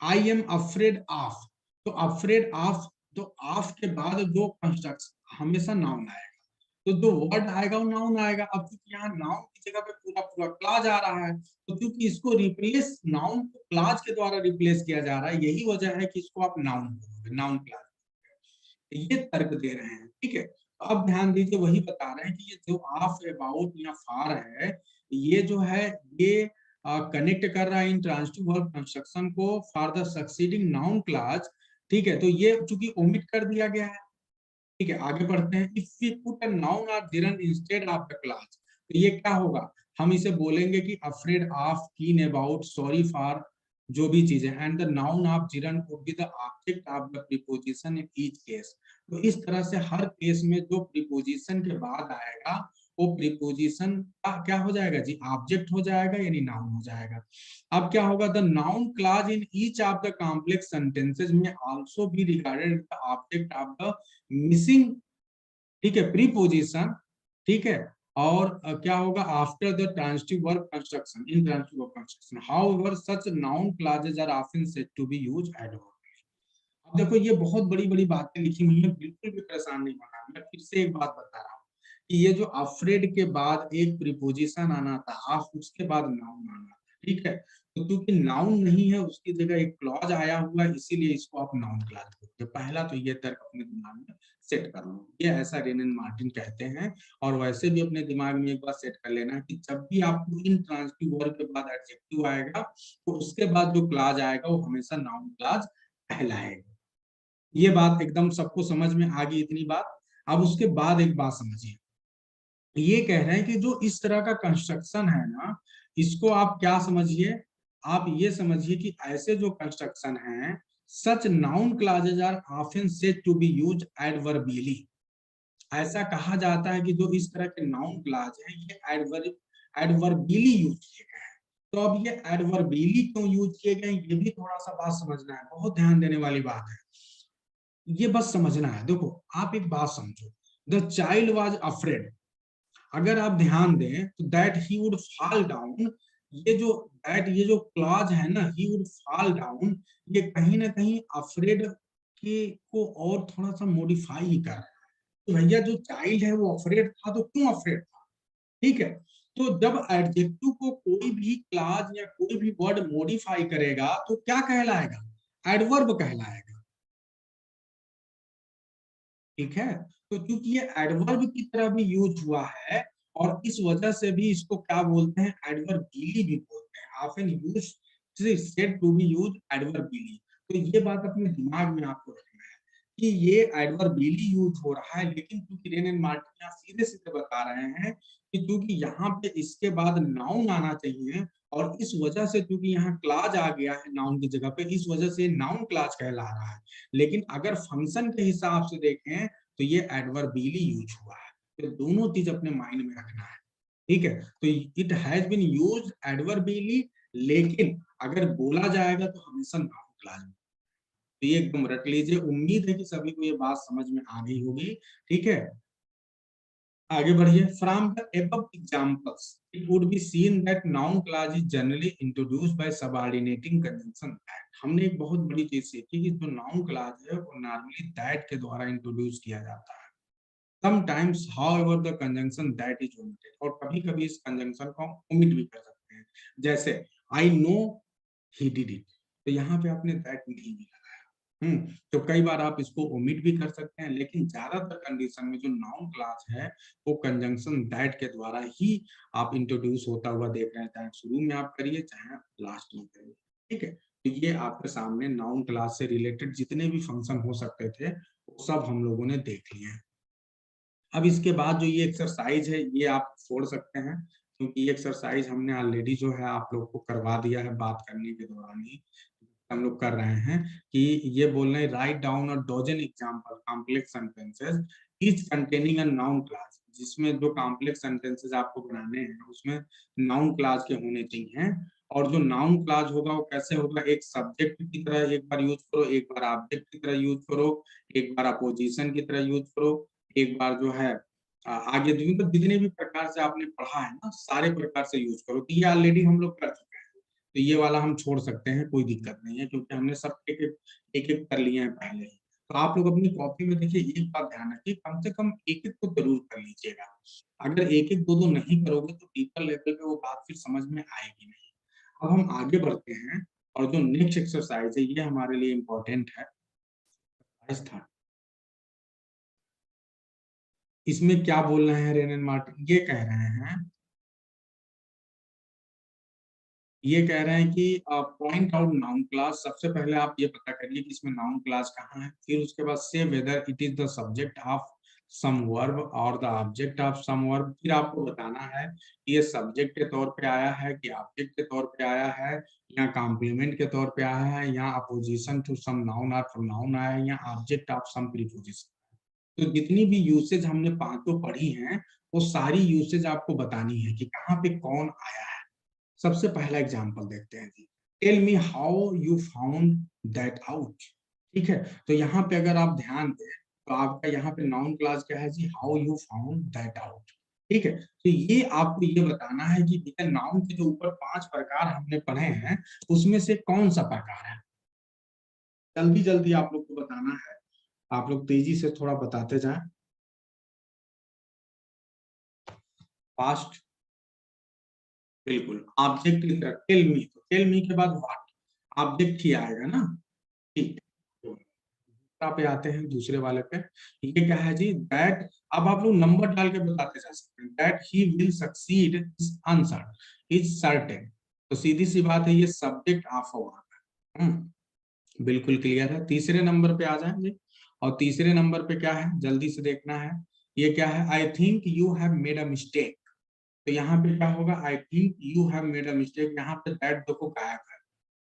आई एम अफ्रेड ऑफ, तो अफ्रेड ऑफ, तो ऑफ के बाद जो कंस्ट्रक्शन हमेशा नाउन आएगा, तो जो वर्ड आएगा वो नाउन आएगा। अब क्योंकि यहाँ नाउन की जगह पे पूरा पूरा क्लॉज आ रहा है, तो क्योंकि इसको रिप्लेस, नाउन को क्लॉज के द्वारा रिप्लेस किया जा रहा है, यही वजह है कि इसको आप नाउन बोलोगे, नाउन क्लॉज। ये तर्क दे रहे हैं, ठीक है। तो अब ध्यान दीजिए, वही बता रहे हैं कि ये जो ऑफ, अबाउट या फार है, ये जो है ये कनेक्ट कर रहा है इन ट्रांजिटिव वर्ब कंस्ट्रक्शन को for the succeeding noun clause, ठीक है। तो ये चूंकि ओमिट कर दिया गया है, ठीक है। आगे बढ़ते हैं, if we put a noun और gerund instead of the clause, तो ये क्या होगा, हम इसे बोलेंगे कि afraid of, keen about, sorry for, जो भी चीजें, and the noun of gerund would be the object of the preposition in each case। तो इस तरह से हर केस में जो प्रीपोजिशन के बाद आएगा वो प्रीपोजिशन का क्या हो जाएगा जी, ऑब्जेक्ट हो जाएगा, यानी नाउन हो जाएगा। अब क्या होगा, the noun clause in each of the complex sentences में also be regarded the object of the missing, ठीक है, प्रीपोजिशन, ठीक है। और क्या होगा, after the transitive verb construction, intransitive verb construction however such noun clauses are often said to be used adverbially. अब देखो, ये बहुत बड़ी बड़ी बातें लिखी हुई हैं, बिल्कुल भी परेशान नहीं होना। मैं फिर से एक बात बता रहा हूँ कि ये जो अफ्रेड के बाद एक प्रीपोजिशन आना था, ऑफ, उसके बाद नाउन आना था, ठीक है। तो क्योंकि नाउन नहीं है, उसकी जगह एक क्लॉज आया हुआ है, इसीलिए इसको आप नाउन क्लॉज बोलते हैं। पहला तो ये तर्क अपने दिमाग में सेट कर लो, ये ऐसा रेन एंड मार्टिन कहते हैं। और वैसे भी अपने दिमाग में एक बार सेट कर लेना कि जब भी आपको इन ट्रांजिटिव वर्ब के बाद एडजेक्टिव आएगा, तो उसके बाद जो क्लॉज आएगा वो हमेशा नाउन क्लॉज कहलाएगा। ये बात एकदम सबको समझ में आ गई, इतनी बात। अब उसके बाद एक बात समझिए, ये कह रहे हैं कि जो इस तरह का कंस्ट्रक्शन है ना, इसको आप क्या समझिए, आप ये समझिए कि ऐसे जो कंस्ट्रक्शन हैं, such noun clauses are often said to be used adverbially. ऐसा कहा जाता है कि जो इस तरह के नाउन क्लॉज हैं, ये एडवर्बियली यूज किए गए हैं। तो अब ये एडवर्बियली क्यों यूज किए गए, ये भी थोड़ा सा बात समझना है, बहुत ध्यान देने वाली बात है। ये बस समझना है। देखो, आप एक बात समझो, द चाइल्ड वॉज अफ्रेड, अगर आप ध्यान दें तो that he would fall down, ये जो दैट, ये जो क्लॉज है ना, ही वुड फॉल डाउन, ये कहीं ना कहीं अफ्रेड के को और थोड़ा सा मॉडिफाई ही कर रहा है। तो भैया जो चाइल्ड है वो अफ्रेड था, तो क्यों अफ्रेड था, ठीक है। तो जब एडजेक्टिव को कोई भी क्लॉज या कोई भी वर्ड मॉडिफाई करेगा तो क्या कहलाएगा, एडवर्ब कहलाएगा, ठीक है। तो क्योंकि ये एडवर्ब की तरह भी यूज हुआ है, और इस वजह से भी इसको क्या बोलते हैं, एडवर्बियली भी बोलते हैं, often used, said to be used adverbially. तो ये बात अपने दिमाग में आपको रखना है कि ये एडवर्बियली यूज हो रहा है, लेकिन क्योंकि रेन एंड मार्टिन यहाँ सीधे सीधे बता रहे हैं कि क्योंकि यहाँ पे इसके बाद नाउन आना चाहिए, और इस वजह से क्योंकि यहाँ क्लाज आ गया है नाउन की जगह पे, इस वजह से नाउन क्लाज कहला रहा है। लेकिन अगर फंक्शन के हिसाब से देखें तो ये एडवर्बियली यूज हुआ है। तो दोनों चीज अपने माइंड में रखना है, ठीक है। तो इट हैज बीन यूज्ड एडवर्बियली, लेकिन अगर बोला जाएगा तो हमेशा नाउन क्लाज में। तो ये एकदम रट लीजिए। उम्मीद है कि सभी को ये बात समझ में आ गई होगी, ठीक है। आगे बढ़िए, from the above examples it would be seen that noun clause is generally introduced by subordinating conjunction that। हमने एक बहुत बड़ी चीज सीखी कि जो नाउन क्लॉज है वो नॉर्मली दैट के द्वारा इंट्रोड्यूस किया जाता है। Sometimes however the conjunction that is omitted, और कभी कभी इस कंजंक्शन को ओमिट भी कर सकते हैं। जैसे I know he did it, तो यहाँ पे आपने दैट नहीं मिला। तो कई बार आप इसको ओमिट भी कर सकते हैं, लेकिन ज्यादातर कंडीशन में जो नाउन क्लास है वो कंजंक्शन दैट के द्वारा ही आप इंट्रोड्यूस होता हुआ देख रहे हैं, चाहे शुरू में आप करिए चाहे लास्ट में करिए, ठीक है। तो ये आपके सामने नाउन क्लास से रिलेटेड जितने भी फंक्शन हो सकते थे वो सब हम लोगों ने देख लिए हैं। अब इसके बाद जो ये एक्सरसाइज है ये आप छोड़ सकते हैं, क्योंकि ये एक्सरसाइज हमने ऑलरेडी जो है आप लोग को करवा दिया है बात करने के दौरान ही। हम लोग कर रहे हैं कि ये बोल रहे हैं write down a dozen example complex sentences each containing a noun clause, जिसमें जो कॉम्प्लेक्स सेंटेंसेस आपको बनाने हैं उसमें नाउन क्लास के होने चाहिए, और जो नाउन क्लॉज होगा वो कैसे होगा, एक सब्जेक्ट की तरह एक बार यूज करो, एक बार ऑब्जेक्ट की तरह यूज करो, एक बार अपोजिशन की तरह यूज करो, एक बार जो है आगे मतलब जितने भी प्रकार से आपने पढ़ा है ना सारे प्रकार से यूज करो। तो ये ऑलरेडी हम लोग कर चुके हैं, तो ये वाला हम छोड़ सकते हैं, कोई दिक्कत नहीं है, क्योंकि हमने सब एक एक कर लिए हैं पहले ही। तो आप लोग अपनी कॉपी में देखिए, एक बात ध्यान रखिए, कम से कम एक एक तो जरूर कर लीजिएगा। अगर एक एक दो दो नहीं करोगे तो पीपल लेवल पे वो बात फिर समझ में आएगी नहीं। अब हम आगे बढ़ते हैं, और जो नेक्स्ट एक्सरसाइज है ये हमारे लिए इम्पोर्टेंट है। था इसमें क्या बोल रहे हैं रेन एंड मार्टिन, ये कह रहे हैं, ये कह रहे हैं कि पॉइंट आउट नाउन क्लास। सबसे पहले आप ये पता करिए कि इसमें नाउन क्लास कहाँ है, फिर उसके बाद से whether it is the subject of some verb और the object of some verb. फिर आपको बताना है कि ये सब्जेक्ट के तौर पे आया है कि ऑब्जेक्ट के तौर पे आया है, या कॉम्प्लीमेंट के तौर पे आया है, या अपोजिशन टू सम नाउन और प्रोनाउन आया है, या ऑब्जेक्ट ऑफ सम प्रीपोजिशन। तो जितनी भी यूसेज हमने पांचों पढ़ी हैं वो सारी यूसेज आपको बतानी है कि कहाँ पे कौन आया है। सबसे पहला एग्जांपल देखते हैं जी, tell me how you found that out. ठीक है, तो यहाँ पे अगर आप ध्यान दें तो आपका यहाँ पे नाउन क्लास क्या है जी, how you found that out. ठीक है, तो ये आपको ये बताना है कि नाउन के जो ऊपर 5 प्रकार हमने पढ़े हैं उसमें से कौन सा प्रकार है। जल्दी जल्दी आप लोग को बताना है, आप लोग तेजी से थोड़ा बताते जाएं। फास्ट, बिल्कुल ऑब्जेक्ट की तरह, टेल मी, तो टेल मी के बाद व्हाट, ऑब्जेक्ट ही आएगा ना। ठीक है, पे आते हैं दूसरे वाले पे, ये क्या है जी, दैट। अब आप लोग नंबर डाल के बताते जा सकते हैं, that he will succeed is answer is certain. तो सीधी सी बात है, ये सब्जेक्ट ऑफ अ वर्ब है। बिल्कुल क्लियर है। तीसरे नंबर पे आ जाएं जी, और तीसरे नंबर पे क्या है जल्दी से देखना है, ये क्या है, I think you have made a mistake. तो यहाँ पे क्या होगा, I think you have made a mistake, यहाँ पे दैट देखो गायब है।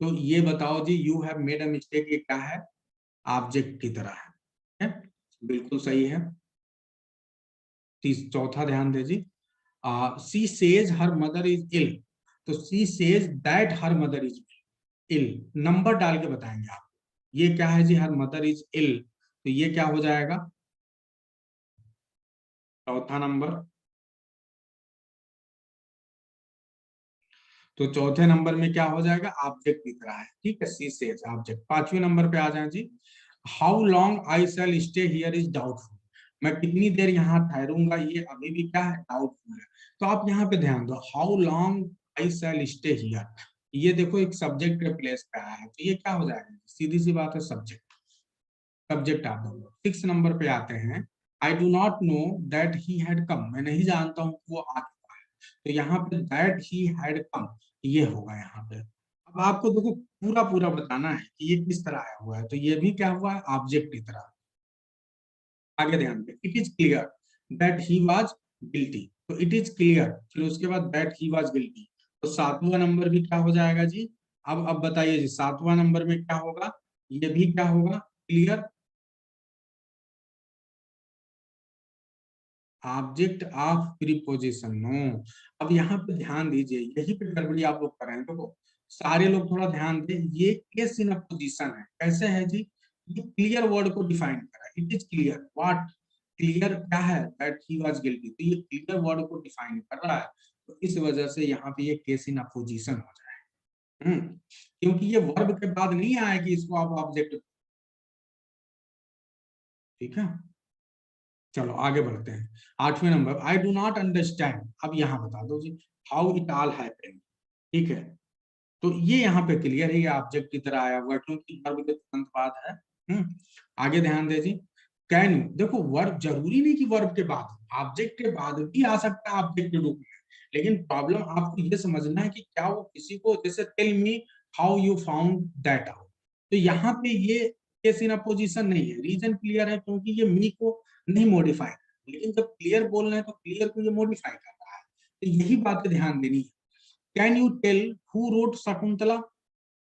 तो ये बताओ जी, you have made a mistake ये क्या है, ऑब्जेक्ट की तरह है, बिल्कुल सही है। चौथा ध्यान दे जी, she says her mother is ill. तो she says that her mother is ill, number डाल के बताएंगे आप। ये क्या है जी, हर मदर इज इल, तो ये क्या हो जाएगा, चौथा नंबर। तो चौथे नंबर में क्या हो जाएगा, ऑब्जेक्ट दिख रहा है। ठीक है, सी सेज ऑब्जेक्ट। पांचवें नंबर पे आ जाए जी, how long I shall stay here is doubtful. मैं कितनी देर यहाँ ठहरूंगा, ये अभी भी क्या है, डाउटफुल है। तो आप यहाँ पे ध्यान दो, how long I shall stay here, ये देखो एक सब्जेक्ट के प्लेस पे आया है, तो ये क्या हो जाएगा, सीधी सी बात है सब्जेक्ट, सब्जेक्ट आप दोगे। 6 नंबर पे आते हैं, आई do not know that he had come, मैं नहीं जानता हूँ वो आ चुका है। तो यहाँ पे दैट ही हैड कम, ये होगा यहाँ पे। अब आपको देखो पूरा पूरा बताना है कि ये किस तरह आया हुआ है, तो ये भी क्या हुआ है, ऑब्जेक्ट की तरह। आगे ध्यान दें, it is clear that he was guilty, तो इट इज क्लियर, फिर उसके बाद दैट ही वाज गिल्टी। तो सातवां नंबर भी क्या हो जाएगा जी, अब बताइए जी, सातवां नंबर में क्या होगा, ये भी क्या होगा, clear, object of preposition no. अब यहाँ पे ध्यान दीजिए, यही पे गड़बड़ी आप लोग कर रहे हैं। देखो सारे लोग थोड़ा ध्यान दें, ये केस इन पोजीशन है, कैसे है जी, ये क्लियर वर्ड को डिफाइन कर रहा है, it is clear what, clear क्या है, दैट ही वाज गिल्टी, तो ये क्लियर वर्ड को डिफाइन कर रहा है। तो इस वजह से यहाँ पे ये केस इन अपोजिशन हो जाए। क्योंकि ये वर्ब के बाद नहीं आया कि इसको आप ऑब्जेक्ट। ठीक है, चलो आगे बढ़ते हैं। आठवें number, I do not understand. अब यहाँ बता दो जी, हाउ इट ऑल हैपेंड। ठीक है, तो ये यहाँ पे क्लियर है, ये ऑब्जेक्ट की तरह आया हुआ क्योंकि वर्ब के तुरंत बाद है। आगे ध्यान दे जी, कैन यू, देखो वर्ब जरूरी नहीं कि वर्ब के बाद, ऑब्जेक्ट के बाद भी आ सकता है ऑब्जेक्ट के रूप में। लेकिन प्रॉब्लम आपको ये समझना है कि क्या वो किसी को, जैसे tell me how you found that out, तो यहाँ पे ये केस इन अपोजिशन नहीं है, रीजन क्लियर है क्योंकि ये मी को नहीं मॉडिफाई, लेकिन जब क्लियर बोल रहे हैं तो क्लियर को ये मॉडिफाई कर रहा है। तो यही बातें ध्यान देनी है। Can you tell who wrote Shakuntala,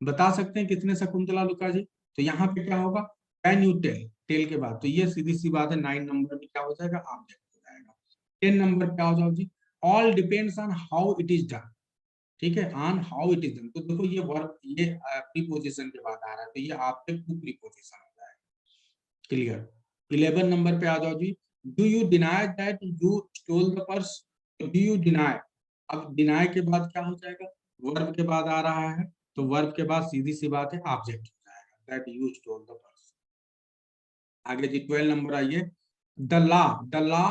बता सकते हैं किसने शकुंतला लिखा जी, तो यहाँ पे क्या होगा, कैन यू टेल, टेल के बाद, तो ये सीधी सी बात है, 9 नंबर में क्या हो जाएगा, ऑब्जेक्ट हो जाएगा। 10 नंबर पे आ जाओ जी, all depends on how it is done. ठीक है, on how it is done. तो देखो ये वर्ब, ये प्रीपोजिशन के बाद आ रहा है, तो ये ऑब्जेक्ट टू प्रीपोजिशन हो जाएगा। क्लियर। 11 नंबर पे आ जाओ जी। Do you deny that you stole the purse? Do you deny, अब डिनाई के बाद क्या हो जाएगा, वर्ब के बाद आ रहा है, तो वर्ब के बाद सीधी सी बात है ऑब्जेक्ट हो जाएगा, that you stole the purse. आगे जी 12 नंबर आइए। The law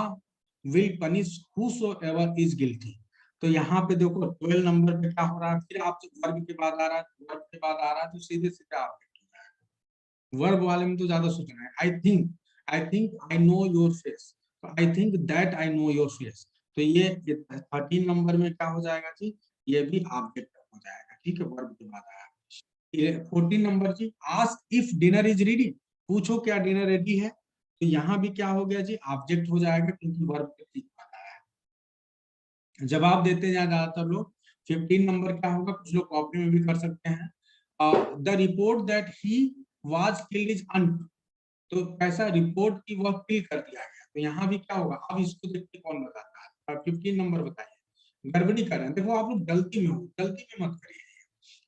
will punish whosoever is guilty. तो यहाँ पे देखो 12 नंबर पे क्या हो रहा है, फिर आप वर्ब के बाद आ रहा है, वर्ब के बाद आ रहा है, तो सीधे सीधे ऑब्जेक्ट हो जाएगा। वर्ब वाले में तो ज्यादा सोचना है। I think I know your face, तो I think that I know your face, तो ये 13 नंबर में क्या हो जाएगा जी, ये भी ऑब्जेक्ट हो जाएगा। ठीक है, वर्ब के बाद आया। 14 number G, ask if dinner is ready, पूछो क्या डिनर रेडी है, तो यहाँ भी क्या हो गया जी, ऑब्जेक्ट हो जाएगा, क्योंकि वर्ब के ठीक बाद आया है। जवाब देते हैं ज्यादातर लोग। 15 नंबर क्या होगा, कुछ लोग कॉपी में भी कर सकते हैं। The report that he was killed is untrue, तो कैसा रिपोर्ट की वह किल कर दिया गया, तो यहाँ भी क्या होगा, अब इसको देख के कौन बताता है। 15 नंबर बताइए, गड़बड़ी कर रहे हैं, देखो आप लोग गलती में हो, गलती में मत करिए।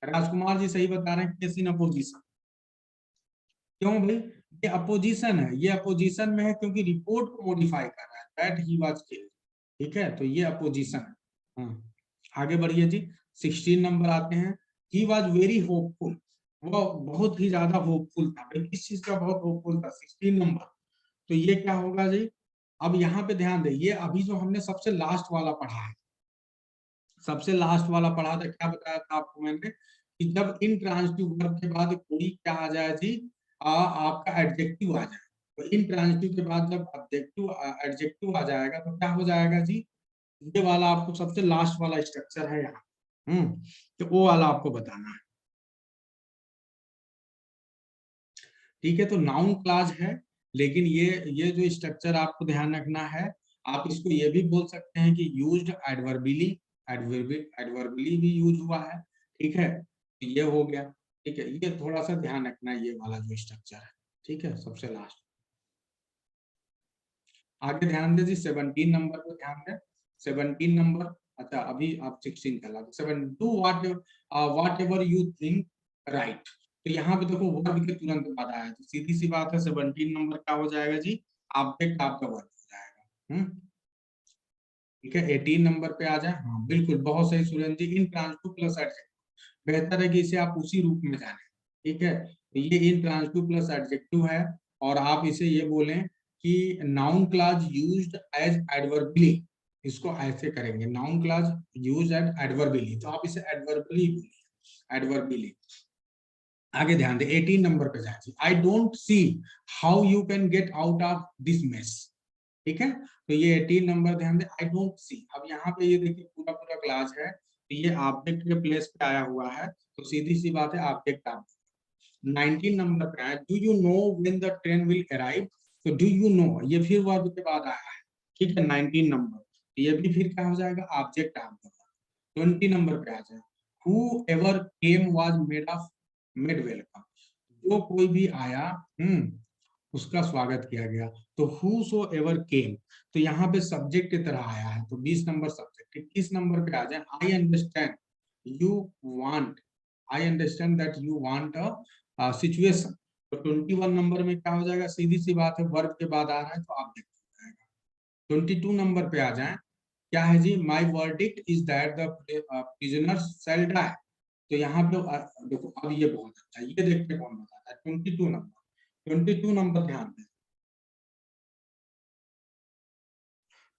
राजकुमार जी सही बता रहे हैं, केस इन अपोजिशन। क्यों भाई, ये अपोजिशन है, ये अपोजिशन में है क्योंकि रिपोर्ट को मॉडिफाई कर रहा है, दैट ही वाज किल्ड। ठीक है, तो ये अपोजिशन है। आगे बढ़िए जी। 16 नंबर आते हैं। ही वाज वेरी होपफुल, वो बहुत ही ज्यादा होपफुल था। भाई किस चीज का बहुत होपफुल था, 16 नंबर, तो ये क्या होगा जी। अब यहाँ पे ध्यान दे, ये अभी जो हमने सबसे लास्ट वाला पढ़ा है, सबसे लास्ट वाला पढ़ा था, क्या बताया था आपको मैंने, कि जब इंट्रांजिटिव वर्ब के बाद कोई क्या आ जाए जी, आपका एडजेक्टिव आ जाए, तो इंट्रांजिटिव के बाद जब ऑब्जेक्टिव एडजेक्टिव आ जाएगा तो क्या हो जाएगा जी, ये वाला आपको सबसे लास्ट वाला स्ट्रक्चर है यहाँ। तो वो वाला आपको बताना है। ठीक है, तो नाउन क्लास है, लेकिन ये जो स्ट्रक्चर आपको ध्यान रखना है, आप इसको ये भी बोल सकते हैं कि यूज्ड एडवर्बिली, एडवर्बिली भी यूज हुआ है। ठीक है, तो ये हो गया। ठीक है, ये थोड़ा सा ध्यान रखना है, ये वाला जो स्ट्रक्चर है। ठीक है, सबसे लास्ट। आगे ध्यान दे जी, 17 नंबर पर ध्यान दें। 17 नंबर, अच्छा अभी आप 16 का लगा। 7 do what ever you think right, तो यहाँ पे देखो वर्ब के तुरंत बाद आया, तो सीधी सी बात है 17 नंबर क्या हो जाएगा जी, ऑब्जेक्ट आपका वर्ब हो जाएगा। ठीक है, 18 नंबर पे आ जाए। हाँ बिल्कुल, बहुत सही सुरेंद्र जी, इन ट्रांसटिव प्लस एडजेक्टिव, बेहतर है कि इसे आप उसी रूप में जाने। ठीक है, तो ये इन ट्रांसटिव प्लस एडजेक्टिव है, और आप इसे ये बोलें कि नाउन क्लास यूज्ड एज एडवर्बिली, इसको ऐसे करेंगे, नाउन क्लास यूज्ड एज एडवर्बिली, तो आप इसे एडवर्बिली बोलिए, एडवर्बिली। आगे ध्यान दे, 18 नंबर पे जाए, I don't see how you can get out of this mess. ठीक है, तो ये 18 नंबर ध्यान दे, आई डोंट सी। अब यहाँ पे ये देखिए पूरा पूरा क्लास है, तो ये ऑब्जेक्ट के प्लेस पे आया हुआ है, तो सीधी सी बात है ऑब्जेक्ट आप। 19 नंबर पे है, do you know when the train will arrive, तो डू यू नो ये फिर वर्ब के बाद आया है। ठीक है, 19 नंबर, ये भी फिर क्या हो जाएगा, ऑब्जेक्ट आप। 20 नंबर पे आ जाए, who ever came was made welcome, जो कोई भी आया, उसका स्वागत किया गया, तो हु सो एवर केम, तो यहाँ पे सब्जेक्ट की तरह आया है, तो 20 नंबर सब्जेक्ट। 21 नंबर पे आ जाए, I understand you want, I understand that you want a situation, तो 21 नंबर में क्या हो जाएगा, सीधी सी बात है वर्ब के बाद आ रहा है, तो ऑब्जेक्ट हो जाएगा। 22 नंबर पे आ जाए, क्या है जी, my verdict is that the prisoner shall die, तो यहाँ पे देखो अब ये बहुत अच्छा है, ये देखते कौन बताता है। 22 नंबर, 22 नंबर ध्यान दें,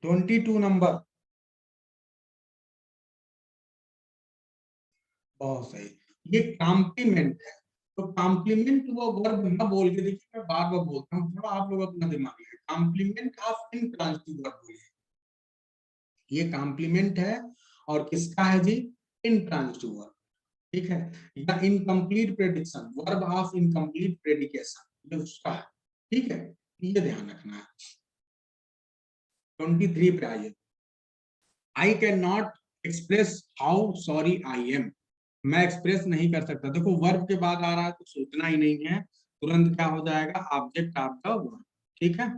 22 नंबर, बहुत सही, ये कॉम्प्लीमेंट है, तो कॉम्प्लीमेंट वो वर्ब ना बोल के देखिए, मैं बार बार बोलता हूँ, थोड़ा आप लोग अपना दिमाग लगाइए, कॉम्प्लीमेंट ऑफ इनट्रांजिटिव वर्ब बोलिए, ये कॉम्प्लीमेंट है, और किसका है जी, इनट्रांजिटिव वर्ब। ठीक है, या incomplete prediction, verb of incomplete predication, ये उसका है। ठीक है, ये ध्यान रखना है। 23 पे आइए, आई can not express how sorry I am, मैं एक्सप्रेस नहीं कर सकता, देखो वर्ब के बाद आ रहा है तो सोचना ही नहीं है, तुरंत क्या हो जाएगा, ऑब्जेक्ट आपका वर्ब। ठीक है,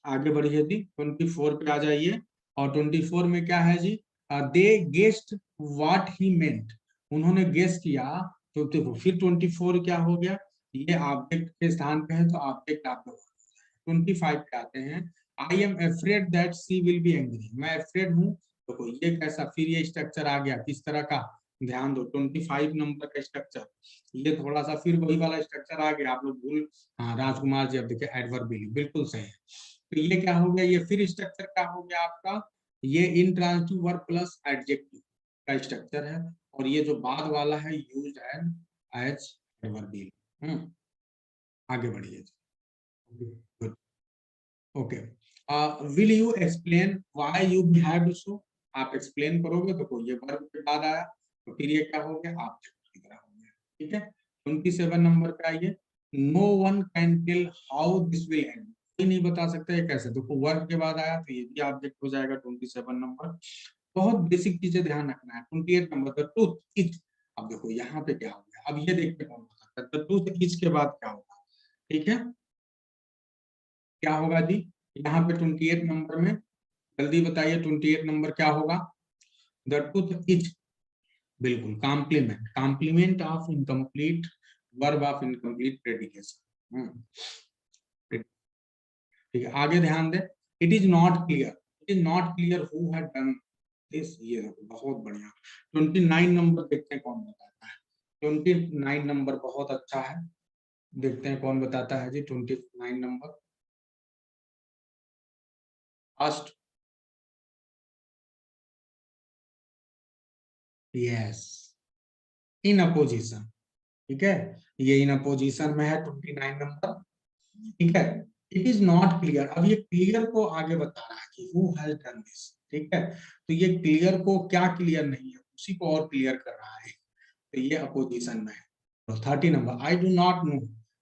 आगे बढ़िए जी, 24 पे आ जाइए, और 24 में क्या है जी, दे गेस्ड व्हाट ही मेंट, उन्होंने गेस किया। तो देखो फिर 24 क्या हो गया, ये ऑब्जेक्ट के स्थान पे है तो ऑब्जेक्ट आप लोग 25 पे आते हैं। I am afraid that she will be angry, मैं अफ्रेड हूँ। देखो ये कैसा, फिर ये स्ट्रक्चर आ गया किस तरह का, ध्यान दो 25 नंबर का स्ट्रक्चर, ये थोड़ा सा फिर वही वाला स्ट्रक्चर आ गया, आप लोग भूल, हाँ राजकुमार जी अब देखिए एडवर्बियल बिल्कुल सही है। तो ये क्या हो गया, ये फिर स्ट्रक्चर क्या हो गया आपका, ये इंट्रांसिटिव वर्ब प्लस एडजेक्टिव का स्ट्रक्चर है, और ये जो बाद वाला है यूज्ड एज एडवर्बियल। आगे बढ़िए। Good, okay. Will you explain why you behaved so, आप एक्सप्लेन करोगे तो कोई ये वर्ब के बाद आया, तो फिर ये क्या हो गया, ऑब्जेक्ट की तरह हो गया। ठीक है, 27 नंबर पे आइए। No one can tell how this will end, कोई नहीं बता सकता ये कैसे, देखो वर्ब के बाद आया तो ये भी ऑब्जेक्ट हो जाएगा 27 नंबर। बहुत बेसिक चीजें ध्यान रखना है। 28 नंबर द ट्रूथ इज, अब देखो यहाँ पे क्या हो गया, अब ये देखते कौन बता सकता है, द ट्रूथ इज के बाद क्या होगा, ठीक है क्या होगा जी, यहाँ पे 28 नंबर में जल्दी बताइए 28 नंबर क्या होगा, द ट्रूथ इज, बिल्कुल complement, complement of incomplete verb of incomplete predication. ठीक है, आगे ध्यान दे, it is not clear, it is not clear who had done this, ये देखो बहुत बढ़िया। 29 नंबर देखते हैं कौन बताता है, 29 नंबर बहुत अच्छा है, देखते हैं कौन बताता है जी 29 number. First, yes, in opposition, ठीक है, ये इन अपोजिशन में है 29 नंबर, ठीक है। इट इज नॉट क्लियर, अब ये क्लियर को आगे बता रहा है कि हु हैज डन दिस, ठीक है, तो ये क्लियर को क्या क्लियर नहीं है, उसी को और क्लियर कर रहा है, तो ये अपोजिशन में है। तो 30 number, I do not no,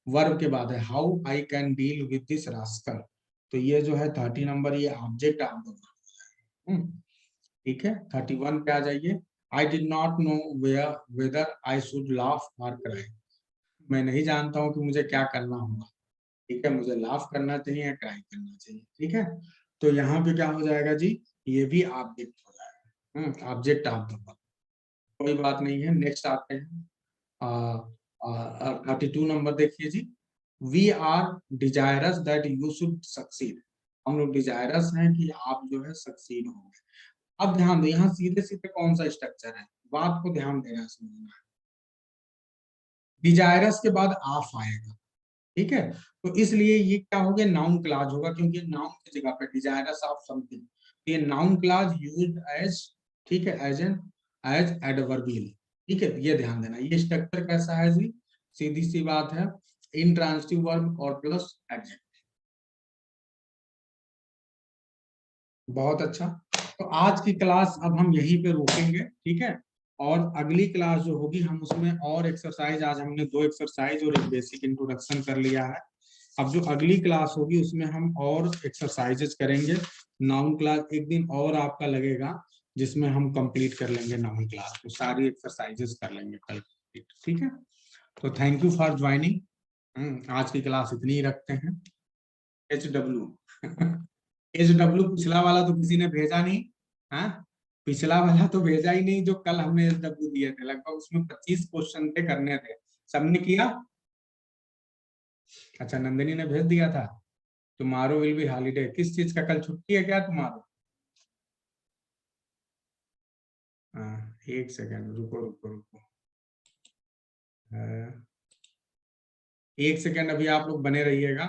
verb के बाद है how I can deal with this rascal, तो ये जो है 30 नंबर, ये ऑब्जेक्ट आप लोग, ठीक है। 31 पे आ जाइए, आई did not know whether I should laugh और क्राई, मैं नहीं जानता हूँ कि मुझे क्या करना होगा, ठीक है, मुझे लाफ करना चाहिए या क्राई करना चाहिए, ठीक है। तो यहाँ पे क्या हो जाएगा जी, ये भी ऑब्जेक्ट हो जाएगा, ऑब्जेक्ट ऑफ द वर्ब, कोई बात नहीं है। नेक्स्ट आते हैं 32 नंबर देखिए जी, we are desirous that you should succeed, हम लोग डिजायरस हैं कि आप जो है सक्सीड होंगे। अब ध्यान दो यहाँ सीधे सीधे कौन सा स्ट्रक्चर है, बात को ध्यान देना समझना है, डिजायरस के बाद ऑफ आएगा, ठीक है, तो इसलिए ये क्या हो गया, नाउन क्लॉज होगा, क्योंकि नाउन की जगह पे डिजायरस ऑफ समथिंग, ये नाउन क्लॉज यूज्ड एज, ठीक है, एज एडवर्बियल, ठीक है, ये ध्यान देना। ये स्ट्रक्चर कैसा है जी, सीधी सी बात है, इंट्रांसिटिव वर्ब और प्लस एडजेक्टिव। बहुत अच्छा, तो आज की क्लास अब हम यहीं पे रोकेंगे, ठीक है, और अगली क्लास जो होगी हम उसमें और एक्सरसाइज, आज हमने 2 एक्सरसाइज और एक बेसिक इंट्रोडक्शन कर लिया है, अब जो अगली क्लास होगी उसमें हम और एक्सरसाइजेज करेंगे, नाउन क्लास एक दिन और आपका लगेगा जिसमें हम कंप्लीट कर लेंगे नाउन क्लास, तो सारी एक्सरसाइजेज कर लेंगे कल, ठीक है। तो थैंक यू फॉर ज्वाइनिंग, आज की क्लास इतनी ही रखते हैं। HW HW पिछला वाला तो किसी ने भेजा नहीं, हाँ पिछला वाला तो भेजा ही नहीं, जो कल हमने HW दिए थे, लगभग उसमें 25 क्वेश्चन थे करने थे, सबने किया। अच्छा नंदिनी ने भेज दिया था, तुम्हारो विल बी हॉलीडे, किस चीज का, कल छुट्टी है क्या तुम्हारो, हाँ एक सेकेंड रुको रुको रुको, एक सेकेंड अभी आप लोग बने रहिएगा।